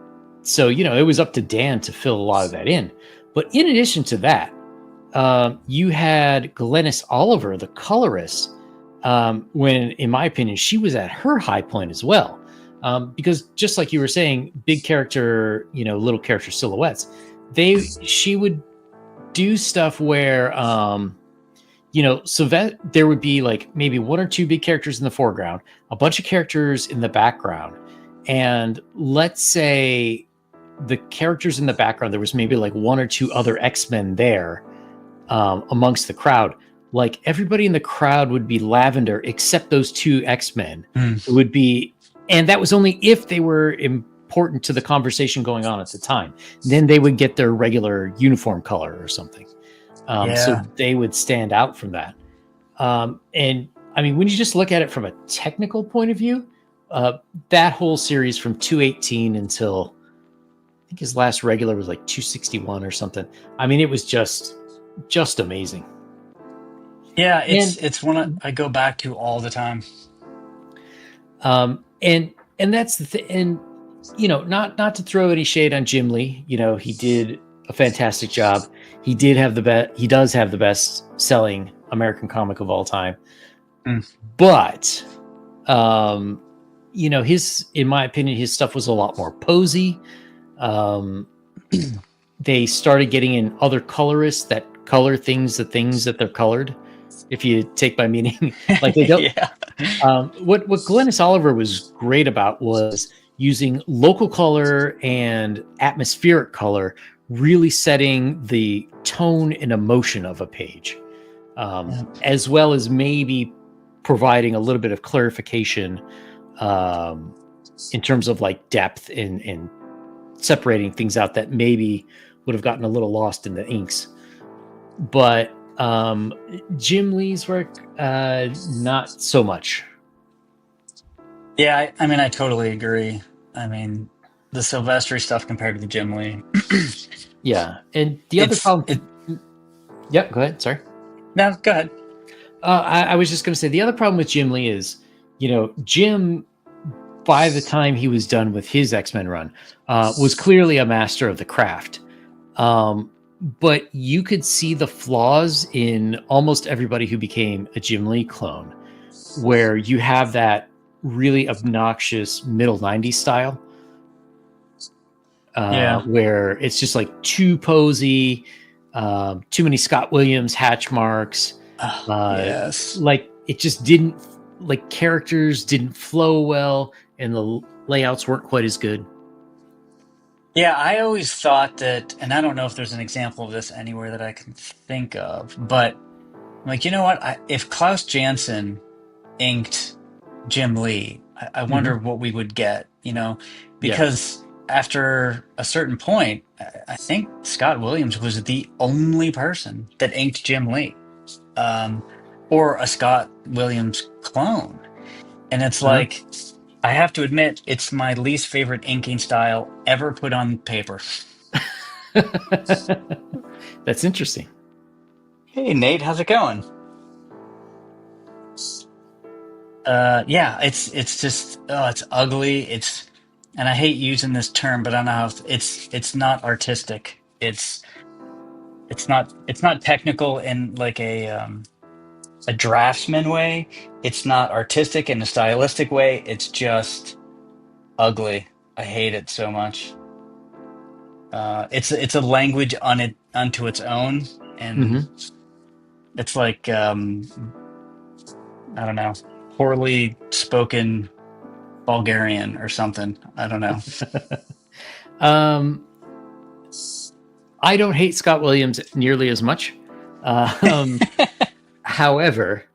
so it was up to Dan to fill a lot of that in. But in addition to that, you had Glennis Oliver, the colorist, when, in my opinion, she was at her high point as well. Because just like you were saying, big character, little character silhouettes, she would do stuff where, so that there would be like maybe one or two big characters in the foreground, a bunch of characters in the background, and let's say the characters in the background, there was maybe like one or two other X-Men there amongst the crowd. Like everybody in the crowd would be lavender except those two X-Men. Mm. It would be, and that was only if they were important to the conversation going on at the time. Then they would get their regular uniform color or something. So Yeah. they would stand out from that. And I mean, when you just look at it from a technical point of view, that whole series from 218 until I think his last regular was like 261 or something. I meing, it was just amazing. Yeah, And it's one I go back to all the time. and that's the thing. And not to throw any shade on Jim Lee. He did a fantastic job. He did have the best. He does have the best selling American comic of all time. Mm. But, his, in my opinion, his stuff was a lot more posy. They started getting in other colorists that color things, the things that they're colored. If you take my meaning, like they don't. Yeah. What Glennis Oliver was great about was using local color and atmospheric color, really setting the tone and emotion of a page, as well as maybe providing a little bit of clarification in terms of like depth and separating things out that maybe would have gotten a little lost in the inks. But Jim Lee's work, not so much. Yeah, I mean, I totally agree. I mean, the Silvestri stuff compared to the Jim Lee, Yeah, and the other it's problem. it. Yep, go ahead. Sorry. No, go ahead. I was just going to say the other problem with Jim Lee is, Jim, by the time he was done with his X-Men run, was clearly a master of the craft. But you could see the flaws in almost everybody who became a Jim Lee clone, where you have that really obnoxious middle 90s style, Yeah. where it's just like too posy, too many Scott Williams hatch marks. Yes. Like it just didn't, like characters didn't flow well and the layouts weren't quite as good. Yeah, I always thought that, and I don't know if there's an example of this anywhere that I can think of, but I'm like, you know what? If Klaus Janson inked Jim Lee, I Mm-hmm. wonder what we would get, Yeah. because after a certain point, I think Scott Williams was the only person that inked Jim Lee, um, or a Scott Williams clone. And it's Uh-huh. like, I have to admit, it's my least favorite inking style ever put on paper. That's interesting. Hey, Nate, how's it going? Yeah, it's just it's ugly. And I hate using this term, but I don't know how it's not artistic. It's not technical in like a draftsman way. It's not artistic in a stylistic way. It's just ugly. I hate it so much. It's a language unto its own, and Mm-hmm. it's like I don't know, poorly spoken Bulgarian or something. I don't know. um, I don't hate Scott Williams nearly as much. Um, However,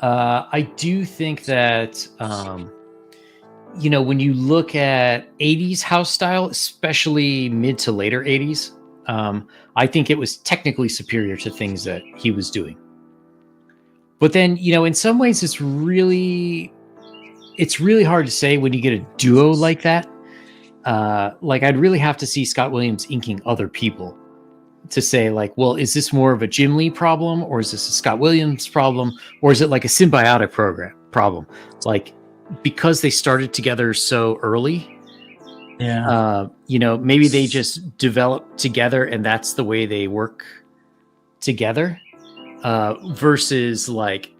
I do think that when you look at 80s house style, especially mid to later 80s, I think it was technically superior to things that he was doing. But then, in some ways it's really hard to say when you get a duo like that. Like I'd really have to see Scott Williams inking other people to say like, well, is this more of a Jim Lee problem, or is this a Scott Williams problem, or is it like a symbiotic problem? Like because they started together so early, Yeah. maybe they just developed together and that's the way they work together. Versus like,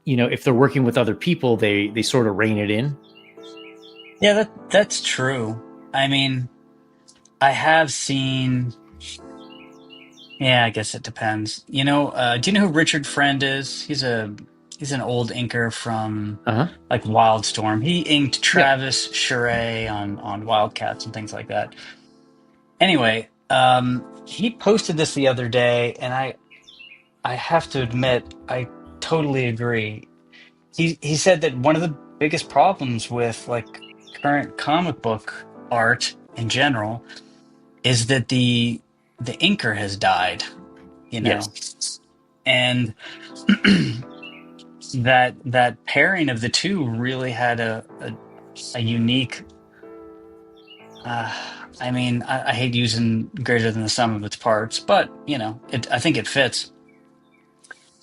if they're working with other people, they sort of rein it in. Yeah, that's true. I mean, I have seen. Yeah, I guess it depends. Do you know who Richard Friend is? He's an old inker from Uh huh. like Wildstorm. He inked Yeah. Travis Charest on Wildcats and things like that. Anyway, he posted this the other day, and I have to admit I totally agree. He said that one of the biggest problems with like current comic book art in general is that the inker has died, you know, Yes. and that pairing of the two really had a unique. Uh, I mean, I hate using greater than the sum of its parts, but I think it fits.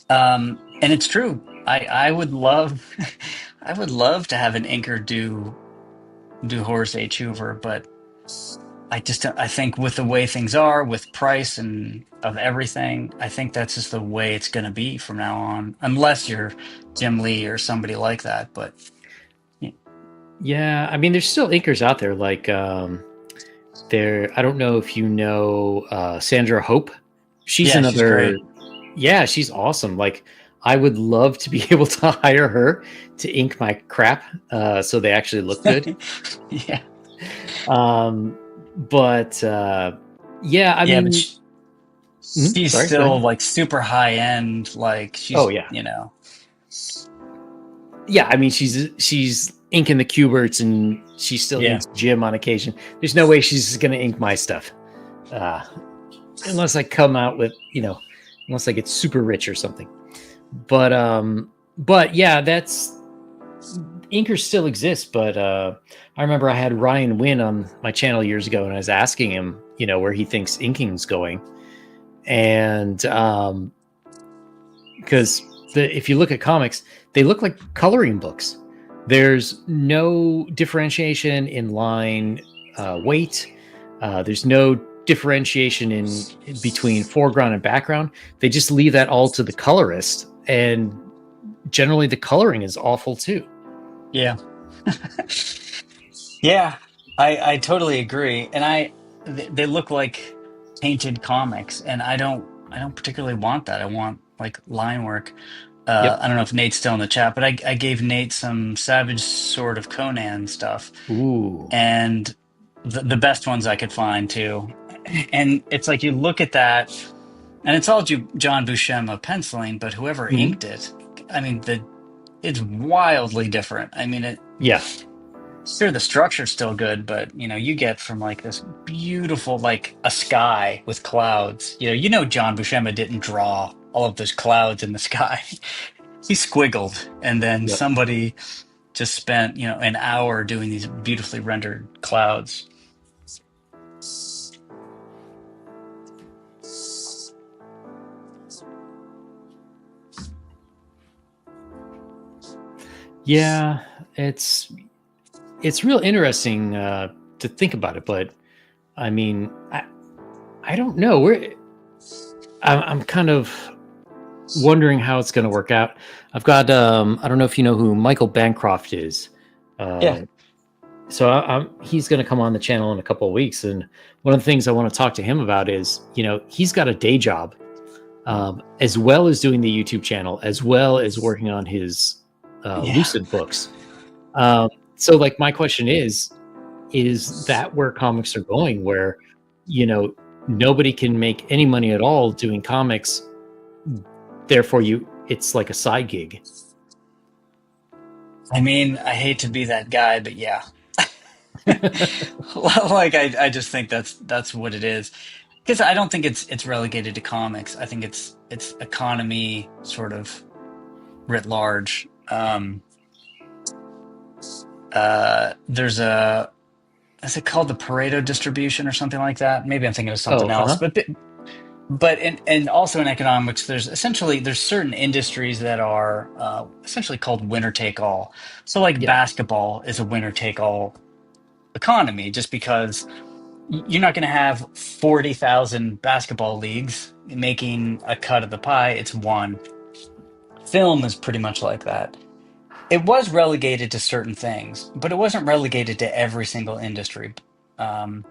And it's true. I would love, I would love to have an inker do do Horace H. Hoover, but I think with the way things are, with price and of everything, I think that's just the way it's going to be from now on, unless you're Jim Lee or somebody like that. But Yeah, I mean, there's still inkers out there. Like there, I don't know if you know Sandra Hope. She's yeah, she's another. great. Yeah, she's awesome. Like I would love to be able to hire her to ink my crap, so they actually look good. Yeah, Um, but yeah, I yeah, but mean, she's sorry, go still ahead. like super high end. Like Oh she's, yeah, you know, yeah. I mean, she's inking the Cuberts, and she still yeah, inks Jim on occasion. There's no way she's gonna ink my stuff, uh, unless I come out with unless I get super rich or something. But yeah, that's inkers still exist. But I remember I had Ryan Wynn on my channel years ago, and I was asking him, where he thinks inking's going, and because if you look at comics, they look like coloring books. There's no differentiation in line weight. There's no differentiation in between foreground and background. They just leave that all to the colorist, and generally the coloring is awful too. yeah. Yeah, I totally agree, and they look like painted comics, and I don't particularly want that. I want like line work. Yep. I don't know if Nate's still in the chat, but I gave Nate some Savage Sword of Conan stuff, Ooh. and the best ones I could find too. And it's like you look at that, and it's all John Buscema penciling, but whoever Mhm. inked it, I mean, it's wildly different. I mean, Yeah. sure, the structure's still good, but you get from like this beautiful, like a sky with clouds. John Buscema didn't draw all of those clouds in the sky. He squiggled, and then Yep. somebody just spent, an hour doing these beautifully rendered clouds. Yeah. It's real interesting to think about it, but I mean, I don't know. I'm kind of wondering how it's going to work out. I've got I don't know if you know who Michael Bancroft is. Yeah, Uh, so he's going to come on the channel in a couple of weeks, and one of the things I want to talk to him about is he's got a day job, as well as doing the YouTube channel, as well as working on his yeah. Lucid books. So like my question is that where comics are going, where nobody can make any money at all doing comics, therefore it's like a side gig. I mean, I hate to be that guy, but yeah. Like I just think that's what it is. Because I don't think it's relegated to comics. I think it's economy sort of writ large. There's a is it called the Pareto distribution or something like that? Maybe I'm thinking of Oh, something else. But and also in economics, there's certain industries that are essentially called winner take all. So like yeah. basketball is a winner take all economy, just because you're not going to have 40,000 basketball leagues making a cut of the pie. It's one. Film is pretty much like that. It was relegated to certain things, but it wasn't relegated to every single industry. Um,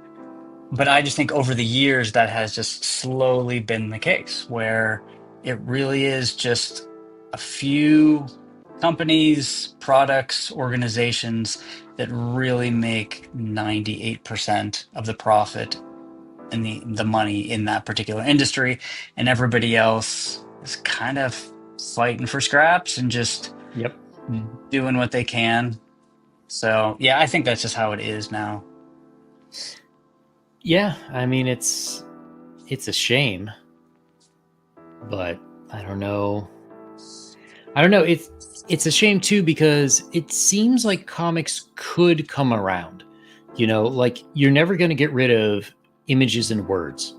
but I just think over the years that has just slowly been the case, where it really is just a few companies, products, organizations that really make 98% of the profit and the money in that particular industry, and everybody else is kind of fighting for scraps and just Yep. doing what they can. So yeah, I think that's just how it is now. Yeah, I mean it's a shame, but I don't know. It's a shame too, because it seems like comics could come around. Like you're never going to get rid of images and words,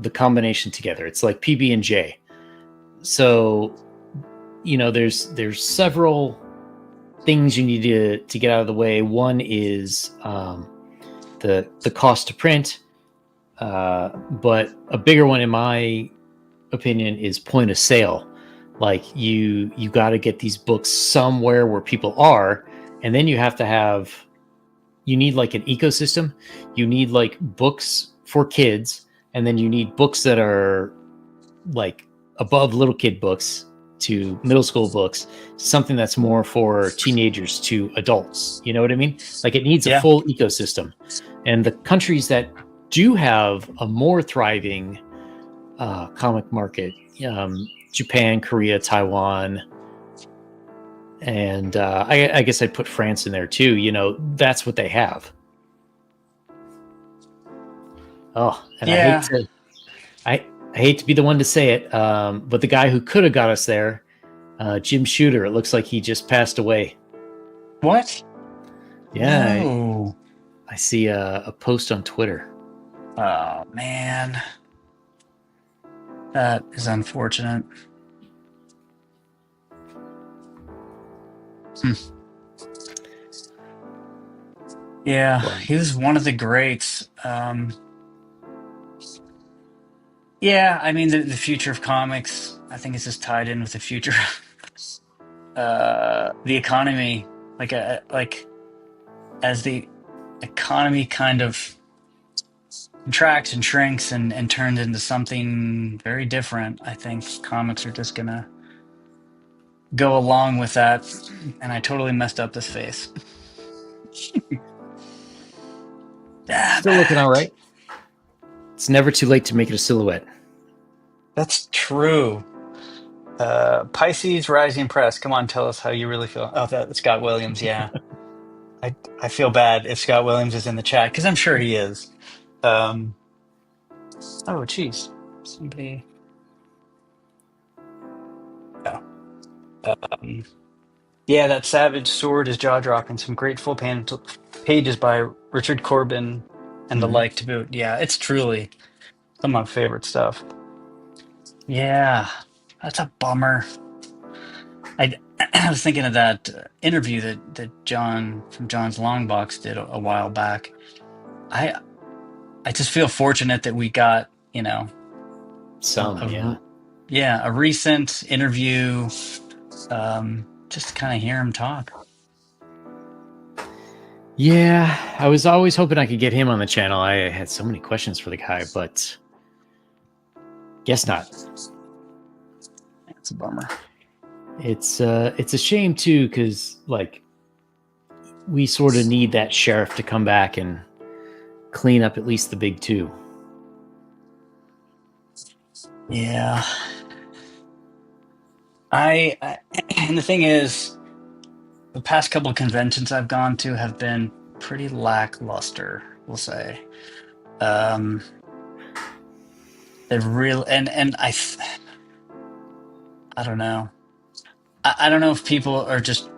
the combination together. It's like PB and J. So there's several things you need to get out of the way. One is the cost to print, but a bigger one, in my opinion, is point of sale. Like you got to get these books somewhere where people are, and then you need like an ecosystem. You need like books for kids, and then you need books that are like above little kid books to middle school books, something that's more for teenagers to adults. You know what I mean? Like it needs a Yeah. full ecosystem. And the countries that do have a more thriving comic market, Japan, Korea, Taiwan, and I guess I'd put France in there too. You know, that's what they have. Oh, and Yeah. I hate to be the one to say it, but the guy who could have got us there, Jim Shooter, it looks like he just passed away. What? Yeah, No. I see a post on Twitter. Oh man, that is unfortunate. Hmm. Yeah, Well, he was one of the greats. Yeah, I mean the future of comics, I think, is just tied in with the future, the economy. Like as the economy kind of contracts and shrinks and turns into something very different, I think comics are just gonna go along with that. And I totally messed up this face. Damn still looking all it. right. It's never too late to make it a silhouette. That's true. Pisces Rising Press. Come on, tell us how you really feel. Oh, that's Scott Williams. Yeah, I feel bad if Scott Williams is in the chat because I'm sure he is. Um, oh, geez, somebody. Oh, um, yeah, that Savage Sword is jaw dropping. Some great pages by Richard Corbin and the Mm-hmm. like to boot. Yeah, it's truly some of my favorite stuff. Yeah, that's a bummer. I I was thinking of that interview that John from John's Long Box did a while back. I I just feel fortunate that we got, Some, yeah. yeah, a recent interview, just to kind of hear him talk. Yeah, I was always hoping I could get him on the channel. I had so many questions for the guy, but guess not. It's a bummer. It's a shame too, because like we sort of need that sheriff to come back and clean up at least the big two. Yeah. And the thing is, the past couple of conventions I've gone to have been pretty lackluster, we'll say. Um, they're real, and I don't know. I don't know if people are just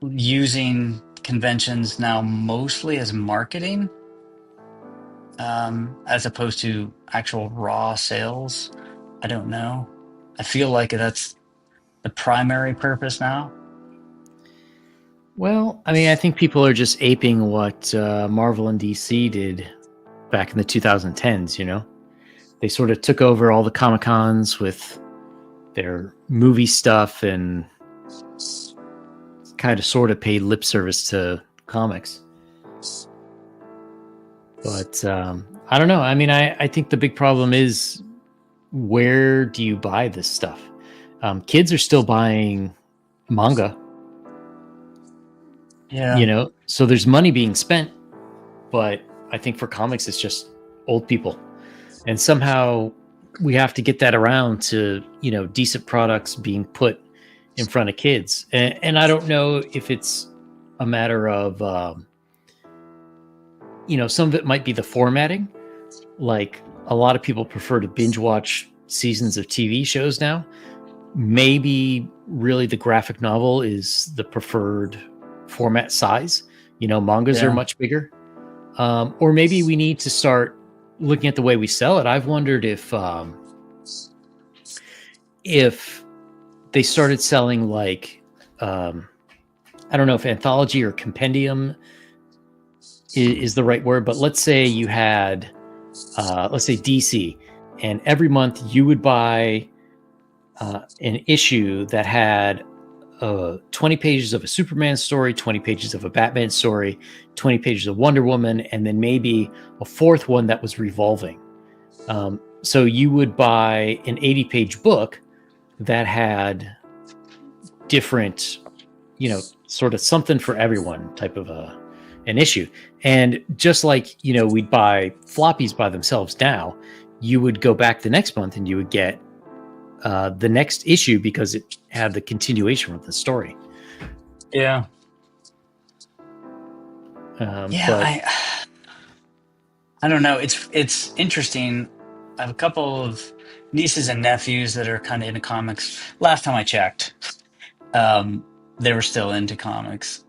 using conventions now mostly as marketing, as opposed to actual raw sales. I don't know. I feel like that's the primary purpose now. Well, I mean, I think people are just aping what Marvel and DC did back in the 2010s. You know, they sort of took over all the Comic Cons with their movie stuff and kind of sort of paid lip service to comics. But I don't know. I mean, I think the big problem is, where do you buy this stuff? Kids are still buying manga, Yeah. so there's money being spent, but I think for comics, it's just old people. And somehow we have to get that around to, decent products being put in front of kids. And I don't know if it's a matter of, some of it might be the formatting. Like a lot of people prefer to binge watch seasons of TV shows now. Maybe really the graphic novel is the preferred format size. Mangas are Yeah. much bigger. Or maybe we need to start looking at the way we sell it. I've wondered if they started selling like I don't know if anthology or compendium is the right word, but let's say you had, let's say DC, and every month you would buy an issue that had 20 pages of a Superman story, 20 pages of a Batman story, 20 pages of Wonder Woman, and then maybe a fourth one that was revolving. So you would buy an 80-page book that had different, sort of something for everyone type of an issue. And just like, we'd buy floppies by themselves now, you would go back the next month and you would get the next issue because it had the continuation of the story. Yeah. But I don't know. It's interesting. I have a couple of nieces and nephews that are kind of into comics. Last time I checked, they were still into comics,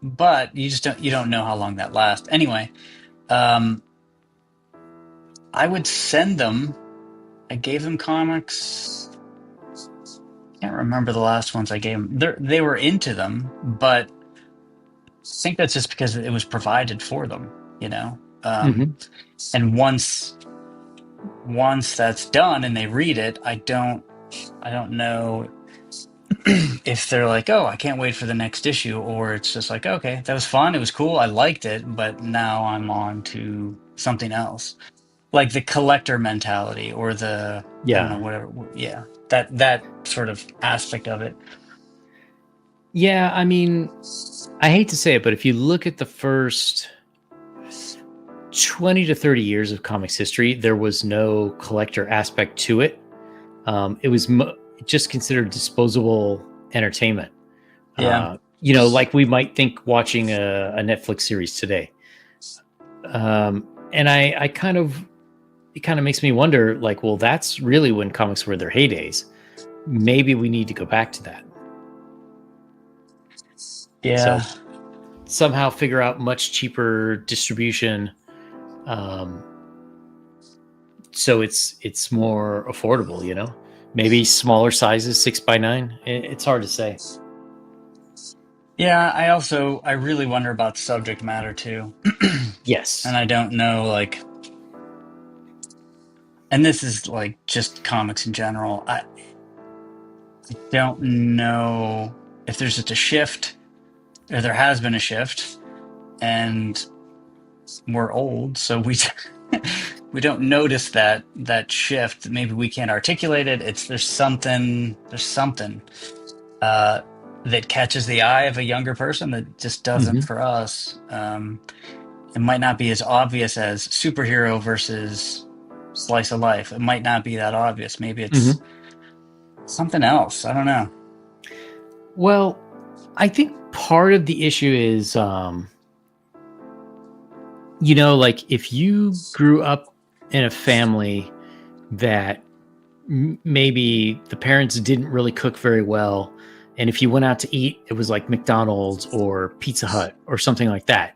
but you don't know how long that lasts. Anyway, I would send them. I gave them comics. Can't remember the last ones I gave them. They were into them, but I think that's just because it was provided for them, And once that's done and they read it, I don't know if they're like, oh, I can't wait for the next issue, or it's just like, okay, that was fun, it was cool, I liked it, but now I'm on to something else, like the collector mentality or the I don't know, whatever. Yeah, that sort of aspect of it. Yeah, I mean, I hate to say it, but if you look at the first 20 to 30 years of comics history, there was no collector aspect to it. It was just considered disposable entertainment. Yeah. Like we might think watching a Netflix series today. And it kind of makes me wonder, like, well, that's really when comics were their heydays. Maybe we need to go back to that. Yeah. So somehow figure out much cheaper distribution. So it's more affordable, maybe smaller sizes, 6x9. It's hard to say. Yeah. I really wonder about subject matter too. Yes. And I don't know, like, and this is like just comics in general. I don't know if there's just a shift, or there has been a shift, and we're old, so we we don't notice that shift. Maybe we can't articulate it. There's something that catches the eye of a younger person that just doesn't for us. It might not be as obvious as superhero versus slice of life. It might not be that obvious. Maybe it's something else. I don't know. Well, I think part of the issue is, like if you grew up in a family that maybe the parents didn't really cook very well, and if you went out to eat, it was like McDonald's or Pizza Hut or something like that.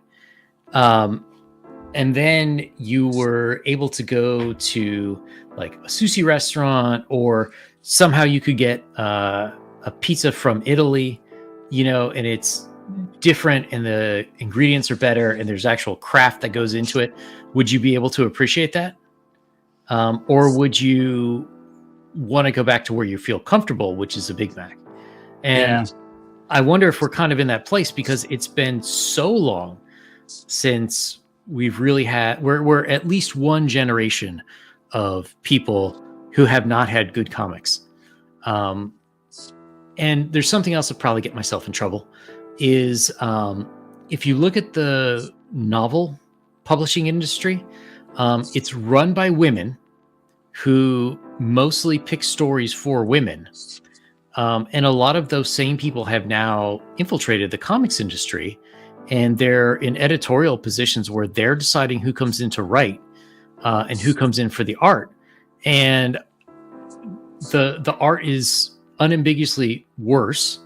And then you were able to go to like a sushi restaurant, or somehow you could get a pizza from Italy, and it's different and the ingredients are better and there's actual craft that goes into it. Would you be able to appreciate that? Or would you want to go back to where you feel comfortable, which is a Big Mac? And I wonder if we're kind of in that place because it's been so long since we've really had, we're at least one generation of people who have not had good comics. And there's something else that probably get myself in trouble is if you look at the novel publishing industry, it's run by women who mostly pick stories for women. And a lot of those same people have now infiltrated the comics industry, and they're in editorial positions where they're deciding who comes in to write and who comes in for the art. And the art is unambiguously worse,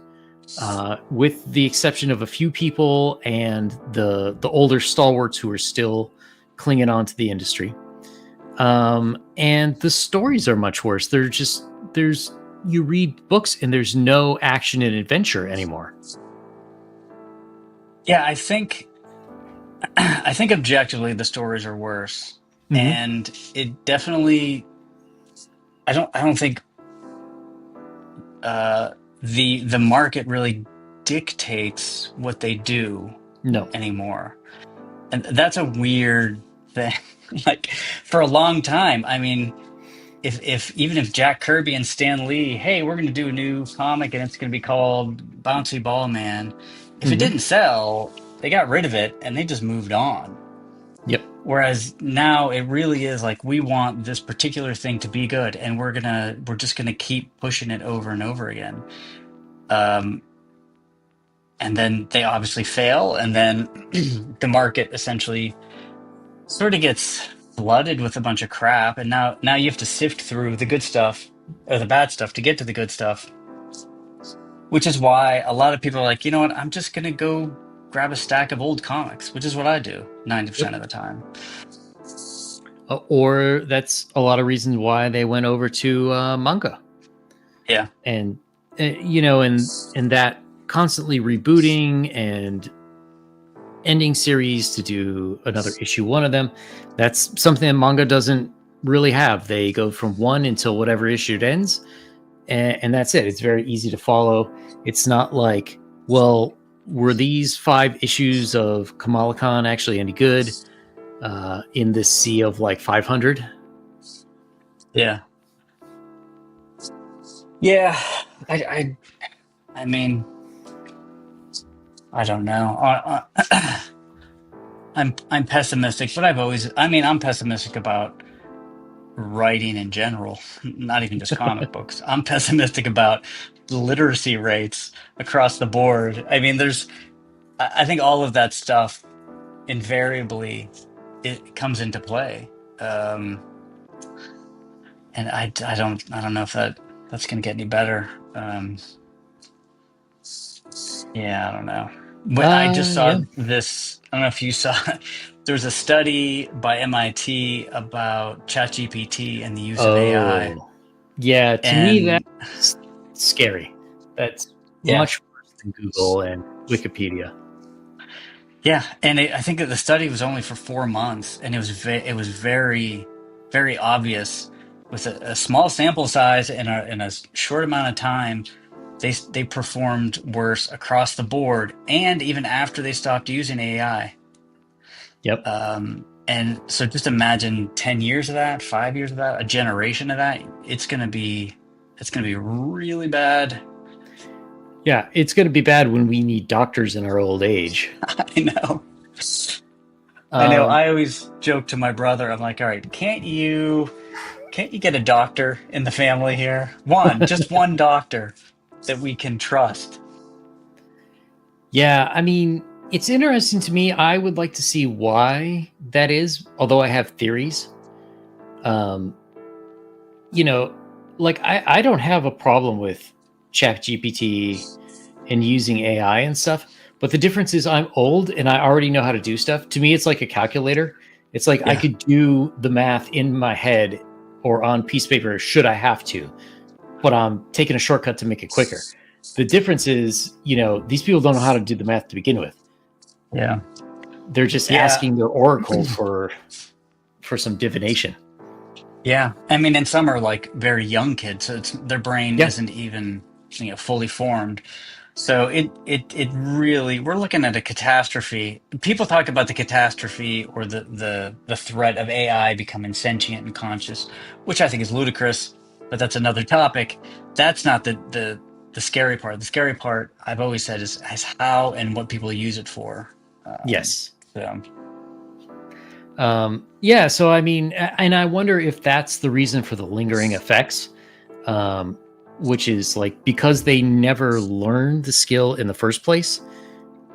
with the exception of a few people and the older stalwarts who are still clinging on to the industry. And the stories are much worse. There's you read books and there's no action and adventure anymore. Yeah, I think I think objectively the stories are worse. Mm-hmm. And it definitely I don't think uh the market really dictates what they do No. anymore. And that's a weird thing. Like for a long time, I mean, if even if Jack Kirby and Stan Lee, hey, we're going to do a new comic and it's going to be called Bouncy Ball Man, if it Mm-hmm. didn't sell, they got rid of it and they just moved on. Yep. Whereas now it really is like we want this particular thing to be good, and we're just gonna keep pushing it over and over again. Um, and then they obviously fail, and then the market essentially sort of gets flooded with a bunch of crap, and now you have to sift through the good stuff or the bad stuff to get to the good stuff. Which is why a lot of people are like, you know what, I'm just gonna go grab a stack of old comics, which is what I do 90% Yep. of the time. Or that's a lot of reasons why they went over to manga. Yeah. And and that constantly rebooting and ending series to do another issue one of them, that's something that manga doesn't really have. They go from one until whatever issue it ends, and that's it. It's very easy to follow. It's not like, well, were these 5 issues of Kamala Khan actually any good in this sea of like 500? Yeah. Yeah, I mean, I don't know. I'm pessimistic, but I'm pessimistic about writing in general, not even just comic books. I'm pessimistic about literacy rates across the board. I mean, I think all of that stuff invariably it comes into play. Um, and I don't know if that's going to get any better. Yeah, I don't know. But I just saw Yeah. this. I don't know if you saw. There was a study by MIT about ChatGPT and the use of AI. Oh, yeah. To me, And that's scary. That's yeah, much worse than Google and Wikipedia. yeah, and I think that the study was only for 4 months, and it was very, very obvious with a small sample size and a short amount of time. They performed worse across the board, and even after they stopped using AI. Yep. And so just imagine 10 years of that, 5 years of that, a generation of that. It's gonna be really bad. Yeah, it's going to be bad when we need doctors in our old age. I know. I know. Um, I always joke to my brother, I'm like, all right, can't you get a doctor in the family here? Just one doctor that we can trust. yeah, I mean, it's interesting to me. I would like to see why that is, although I have theories. Um, you know, like I don't have a problem with ChatGPT and using AI and stuff. But the difference is I'm old and I already know how to do stuff. To me, it's like a calculator. It's like I Yeah. could do the math in my head or on piece of paper should I have to, but I'm taking a shortcut to make it quicker. The difference is, these people don't know how to do the math to begin with. Yeah. They're just Yeah. asking their oracle for some divination. Yeah. I mean, and some are like very young kids, so their brain Yeah. isn't even, fully formed. So it really, we're looking at a catastrophe. People talk about the catastrophe or the threat of AI becoming sentient and conscious, which I think is ludicrous, but that's another topic. That's not the scary part. The scary part I've always said is how and what people use it for. Yes. So Yeah. So, I mean, and I wonder if that's the reason for the lingering effects, which is like because they never learned the skill in the first place.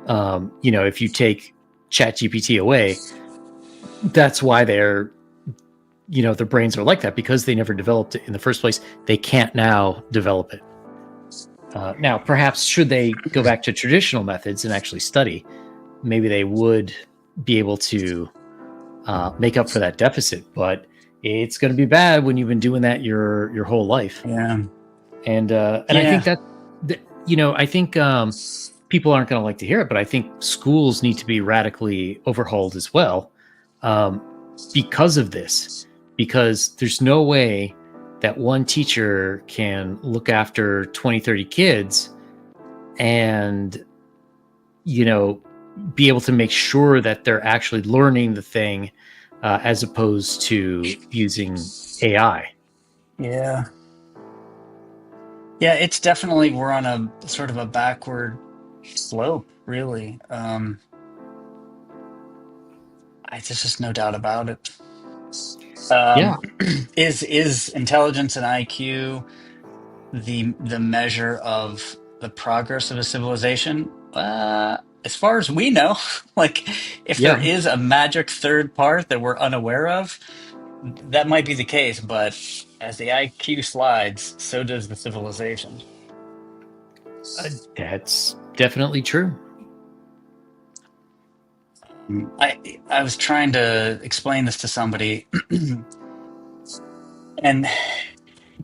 If you take ChatGPT away, that's why their brains are like that because they never developed it in the first place. They can't now develop it. Now, perhaps should they go back to traditional methods and actually study, maybe they would be able to make up for that deficit. But it's going to be bad when you've been doing that your whole life. yeah. And I think Yeah. that I think people aren't going to like to hear it, but I think schools need to be radically overhauled as well, um, because of this. Because there's no way that one teacher can look after 20, 30 kids and you know be able to make sure that they're actually learning the thing, as opposed to using AI. Yeah. Yeah, it's definitely we're on a sort of a backward slope, really. There's just no doubt about it. Yeah, Um, is intelligence and IQ the measure of the progress of a civilization? As far as we know, like if there yeah. is a magic third part that we're unaware of, that might be the case. But as the IQ slides, so does the civilization. That's definitely true. I was trying to explain this to somebody, and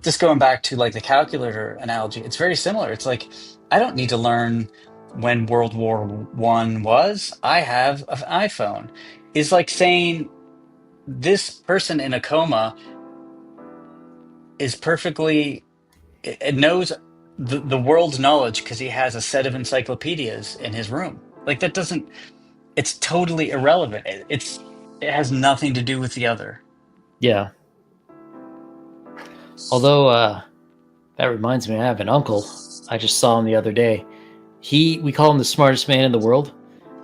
just going back to like the calculator analogy, it's very similar. It's like I don't need to learn when World War I was. I have an iPhone. It's like saying this person in a coma is perfectly it knows the world's knowledge because he has a set of encyclopedias in his room. Like that doesn't. It's totally irrelevant. It has nothing to do with the other. Yeah. Although that reminds me, I have an uncle. I just saw him the other day. We call him the smartest man in the world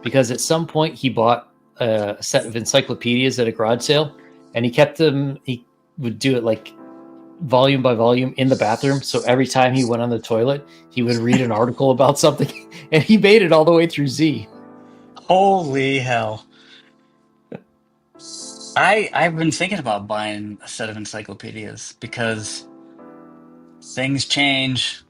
because at some point he bought a set of encyclopedias at a garage sale, and he kept them. He would do it like volume by volume in the bathroom. So every time he went on the toilet, he would read an article about something, and he made it all the way through Z. Holy hell. I've been thinking about buying a set of encyclopedias because things change.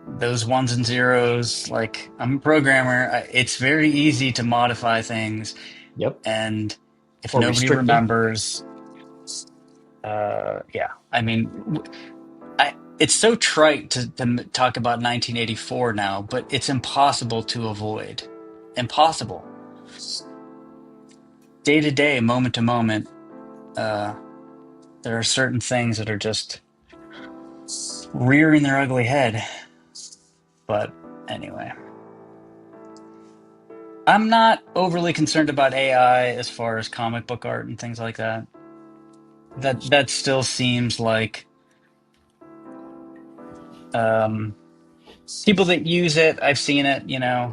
Those ones and zeros, like I'm a programmer, it's very easy to modify things, Yep. and if Or nobody restrict them. remembers, yeah. I mean, it's so trite to talk about 1984 now, but it's impossible to avoid. Impossible. Day to day, moment to moment, uh, there are certain things that are just rearing their ugly head. But anyway, I'm not overly concerned about AI as far as comic book art and things like that. That still seems like um, people that use it. I've seen it.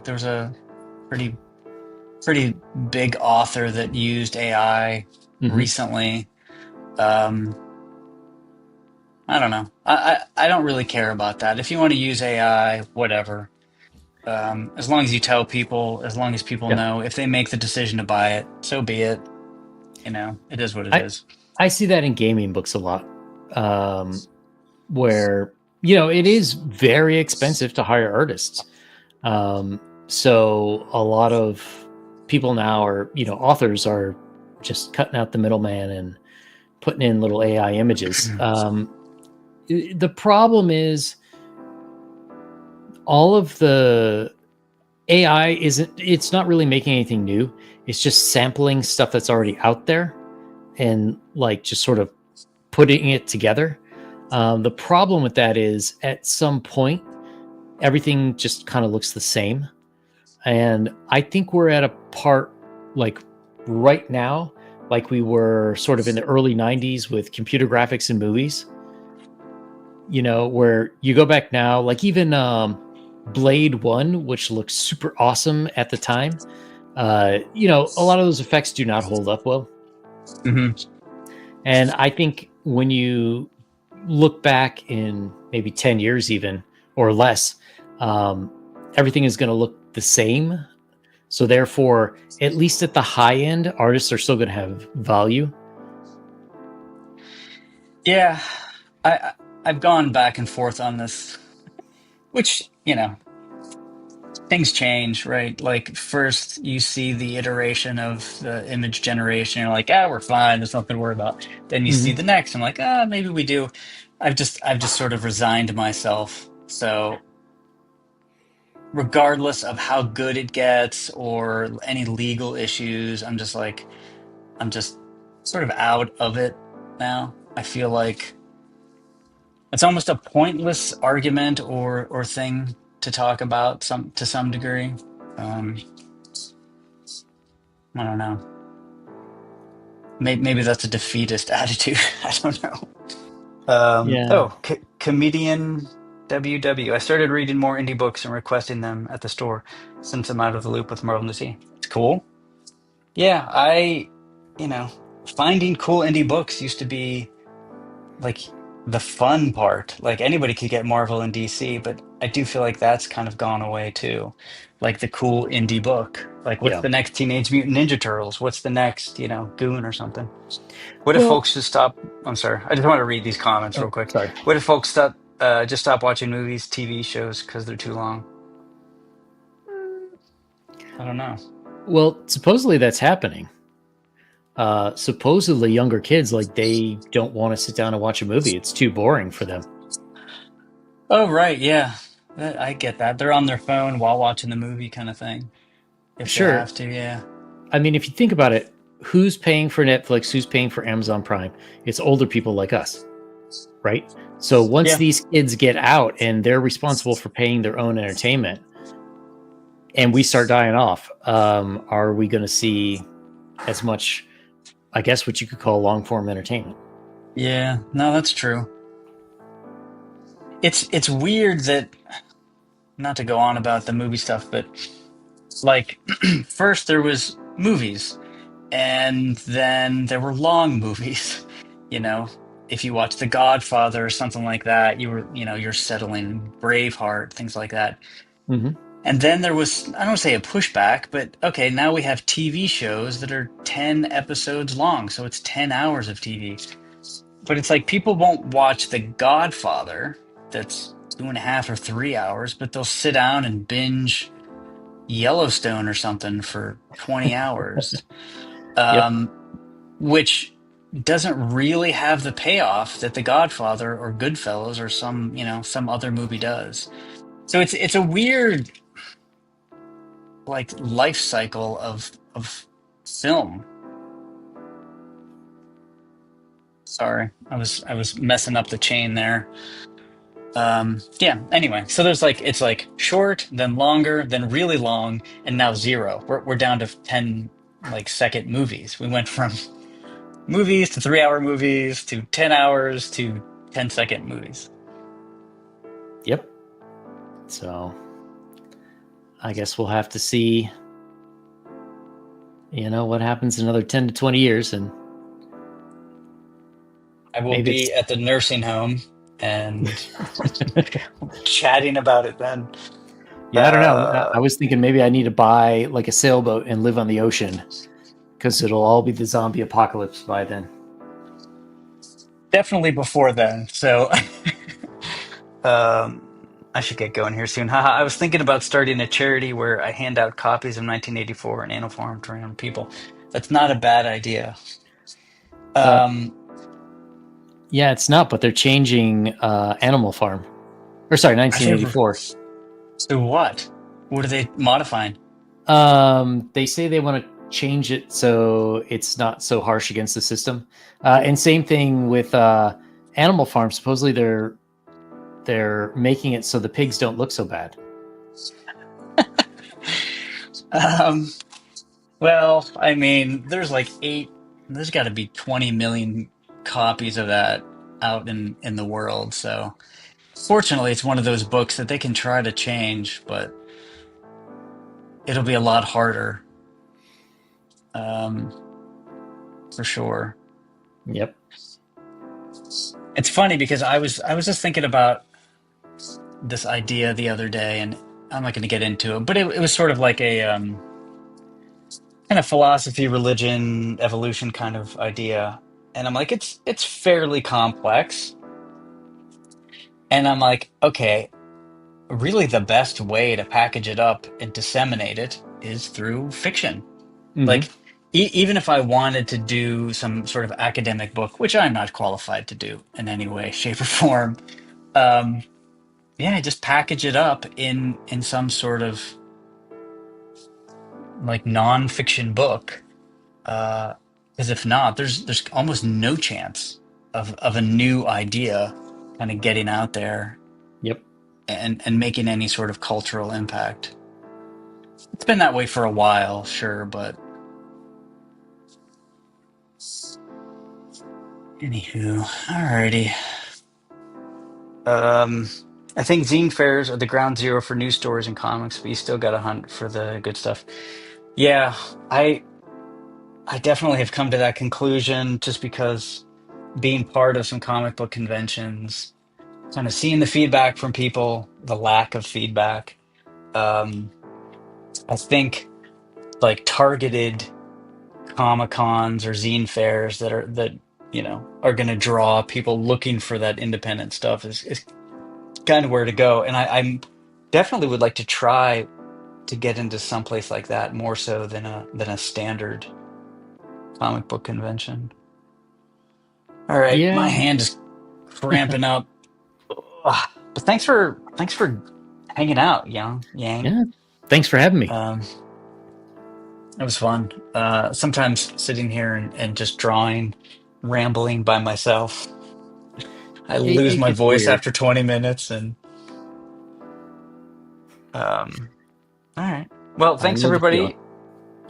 There's a pretty pretty big author that used AI Hmm. recently. Um, I don't know. I don't really care about that. If you want to use AI, whatever. As long as you tell people, as long as people Yeah. know, if they make the decision to buy it, so be it. It is what it I is. I see that in gaming books a lot, where it is very expensive to hire artists. Um, so a lot of people now are authors are just cutting out the middleman and putting in little AI images. The problem is all of the AI isn't. It's not really making anything new. It's just sampling stuff that's already out there and like just sort of putting it together. The problem with that is at some point, everything just kind of looks the same. And I think we're at a part like right now, like we were sort of in the early 90s with computer graphics and movies, where you go back now, like even Blade 1, which looks super awesome at the time. A lot of those effects do not hold up well. Hmm. And I think when you look back in maybe 10 years, even or less, um, everything is going to look the same. So, therefore, at least at the high end, artists are still going to have value. Yeah, I I've gone back and forth on this, which things change, right? Like first you see the iteration of the image generation, you're like, we're fine, there's nothing to worry about. Then you see Hmm. the next, I'm like, maybe we do. I've just sort of resigned myself. So regardless of how good it gets or any legal issues, I'm just sort of out of it now. I feel like it's almost a pointless argument or thing to talk about some degree. Um, I don't know. Maybe that's a defeatist attitude. I don't know. Yeah. Comedian WW. I started reading more indie books and requesting them at the store since I'm out of the loop with Marvel and DC. It's cool. Yeah, you know, finding cool indie books used to be like the fun part. Like anybody could get Marvel and DC, but I do feel like that's kind of gone away too. Like the cool indie book. Like what's Yeah. the next Teenage Mutant Ninja Turtles? What's the next, Goon or something? What if Well, folks just stop? I'm sorry. I just want to read these comments real oh, quick. sorry. What if folks just stop watching movies, TV shows because they're too long? I don't know. Well, supposedly that's happening. Supposedly younger kids, like, they don't want to sit down and watch a movie. It's too boring for them. Oh, right. Yeah. I get that. They're on their phone while watching the movie kind of thing. If they Sure. have to, yeah. I mean, if you think about it, who's paying for Netflix? Who's paying for Amazon Prime? It's older people like us, right? So once Yeah. these kids get out and they're responsible for paying their own entertainment, and we start dying off, are we going to see as much, I guess, what you could call long form entertainment? Yeah. No, that's true. It's weird that not to go on about the movie stuff, but like first there was movies and then there were long movies. You know, if you watch The Godfather or something like that, you're settling Braveheart, things like that. Mm-hmm. And then there was, I don't want to say a pushback, but okay, now we have TV shows that are 10 episodes long, so it's 10 hours of TV. But it's like people won't watch The Godfather, that's 2.5 or 3 hours, but they'll sit down and binge Yellowstone or something for 20 hours. Yep. Um, which doesn't really have the payoff that The Godfather or Goodfellas or some other movie does. So it's a weird like life cycle of film. Sorry, I was messing up the chain there. Yeah, anyway, so there's like it's like short, then longer, then really long, and now zero. We're down to 10 like second movies. We went from movies to 3 hour movies to 10 hours to 10-second movies. Yep. So I guess we'll have to see, what happens in another 10 to 20 years. And I will maybe it's, be at the nursing home and chatting about it then. yeah, I don't know. I Uh, was thinking maybe I need to buy like a sailboat and live on the ocean because it'll all be the zombie apocalypse by then. Definitely before then. So um, I should get going here soon. Haha, I was thinking about starting a charity where I hand out copies of 1984 and Animal Farm to random people. That's not a bad idea. Uh, Um, yeah, it's not, but they're changing Animal Farm. Or sorry, actually, 1984. so what? What are they modifying? They say they want to change it so it's not so harsh against the system. And same thing with Animal Farm. Supposedly they're making it so the pigs don't look so bad. Um, well, I mean, there's got to be 20 million copies of that out in the world. So fortunately, it's one of those books that they can try to change, but it'll be a lot harder, um, for sure. Yep. It's funny because I was just thinking about this idea the other day, and I'm not going to get into it, but it was sort of like a kind of philosophy, religion, evolution kind of idea. And I'm like, it's fairly complex. And I'm like, okay, really the best way to package it up and disseminate it is through fiction. Mm-hmm. Like even if I wanted to do some sort of academic book, which I'm not qualified to do in any way, shape, or form, um, yeah, just package it up in some sort of like nonfiction book. Because if not, there's almost no chance of a new idea kind of getting out there Yep. and making any sort of cultural impact. It's been that way for a while, sure, but anywho, alrighty. Um, I think zine fairs are the ground zero for news stories and comics, but you still got to hunt for the good stuff. Yeah, I I definitely have come to that conclusion just because being part of some comic book conventions, kind of seeing the feedback from people, the lack of feedback. Um, I think like targeted Comic Cons or zine fairs that are going to draw people looking for that independent stuff is kind of where to go. And I'm definitely would like to try to get into someplace like that more so than a standard comic book convention. All right, my Yeah. hand is cramping up. Ugh. But thanks for hanging out, Yang. Yeah. Thanks for having me. Um, it was fun. Sometimes sitting here and just drawing, rambling by myself. I lose It my gets voice weird. after 20 minutes and all right. Well, I thanks know the feeling. everybody.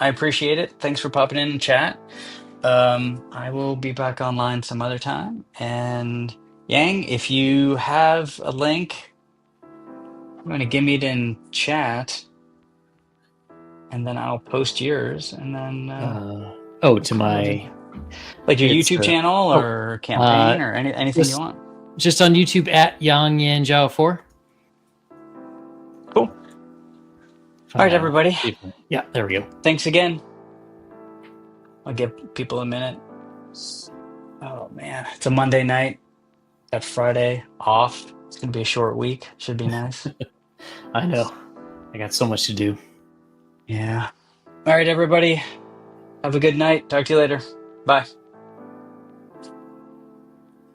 I appreciate it. Thanks for popping in and chat. I will be back online some other time. And Yang, if you have a link, I'm going to give me it in chat, and then I'll post yours, and then Oh, we'll to call it my like your it's YouTube channel oh or uh campaign or anything you just want. just on YouTube at Yang Yanjiao 4. Cool. All right, everybody. Yeah, there we go. Thanks again. I'll give people a minute. Oh man, it's a Monday night. Got Friday off. It's gonna be a short week. Should be nice. I know. I got so much to do. Yeah. All right, everybody. Have a good night. Talk to you later. Bye.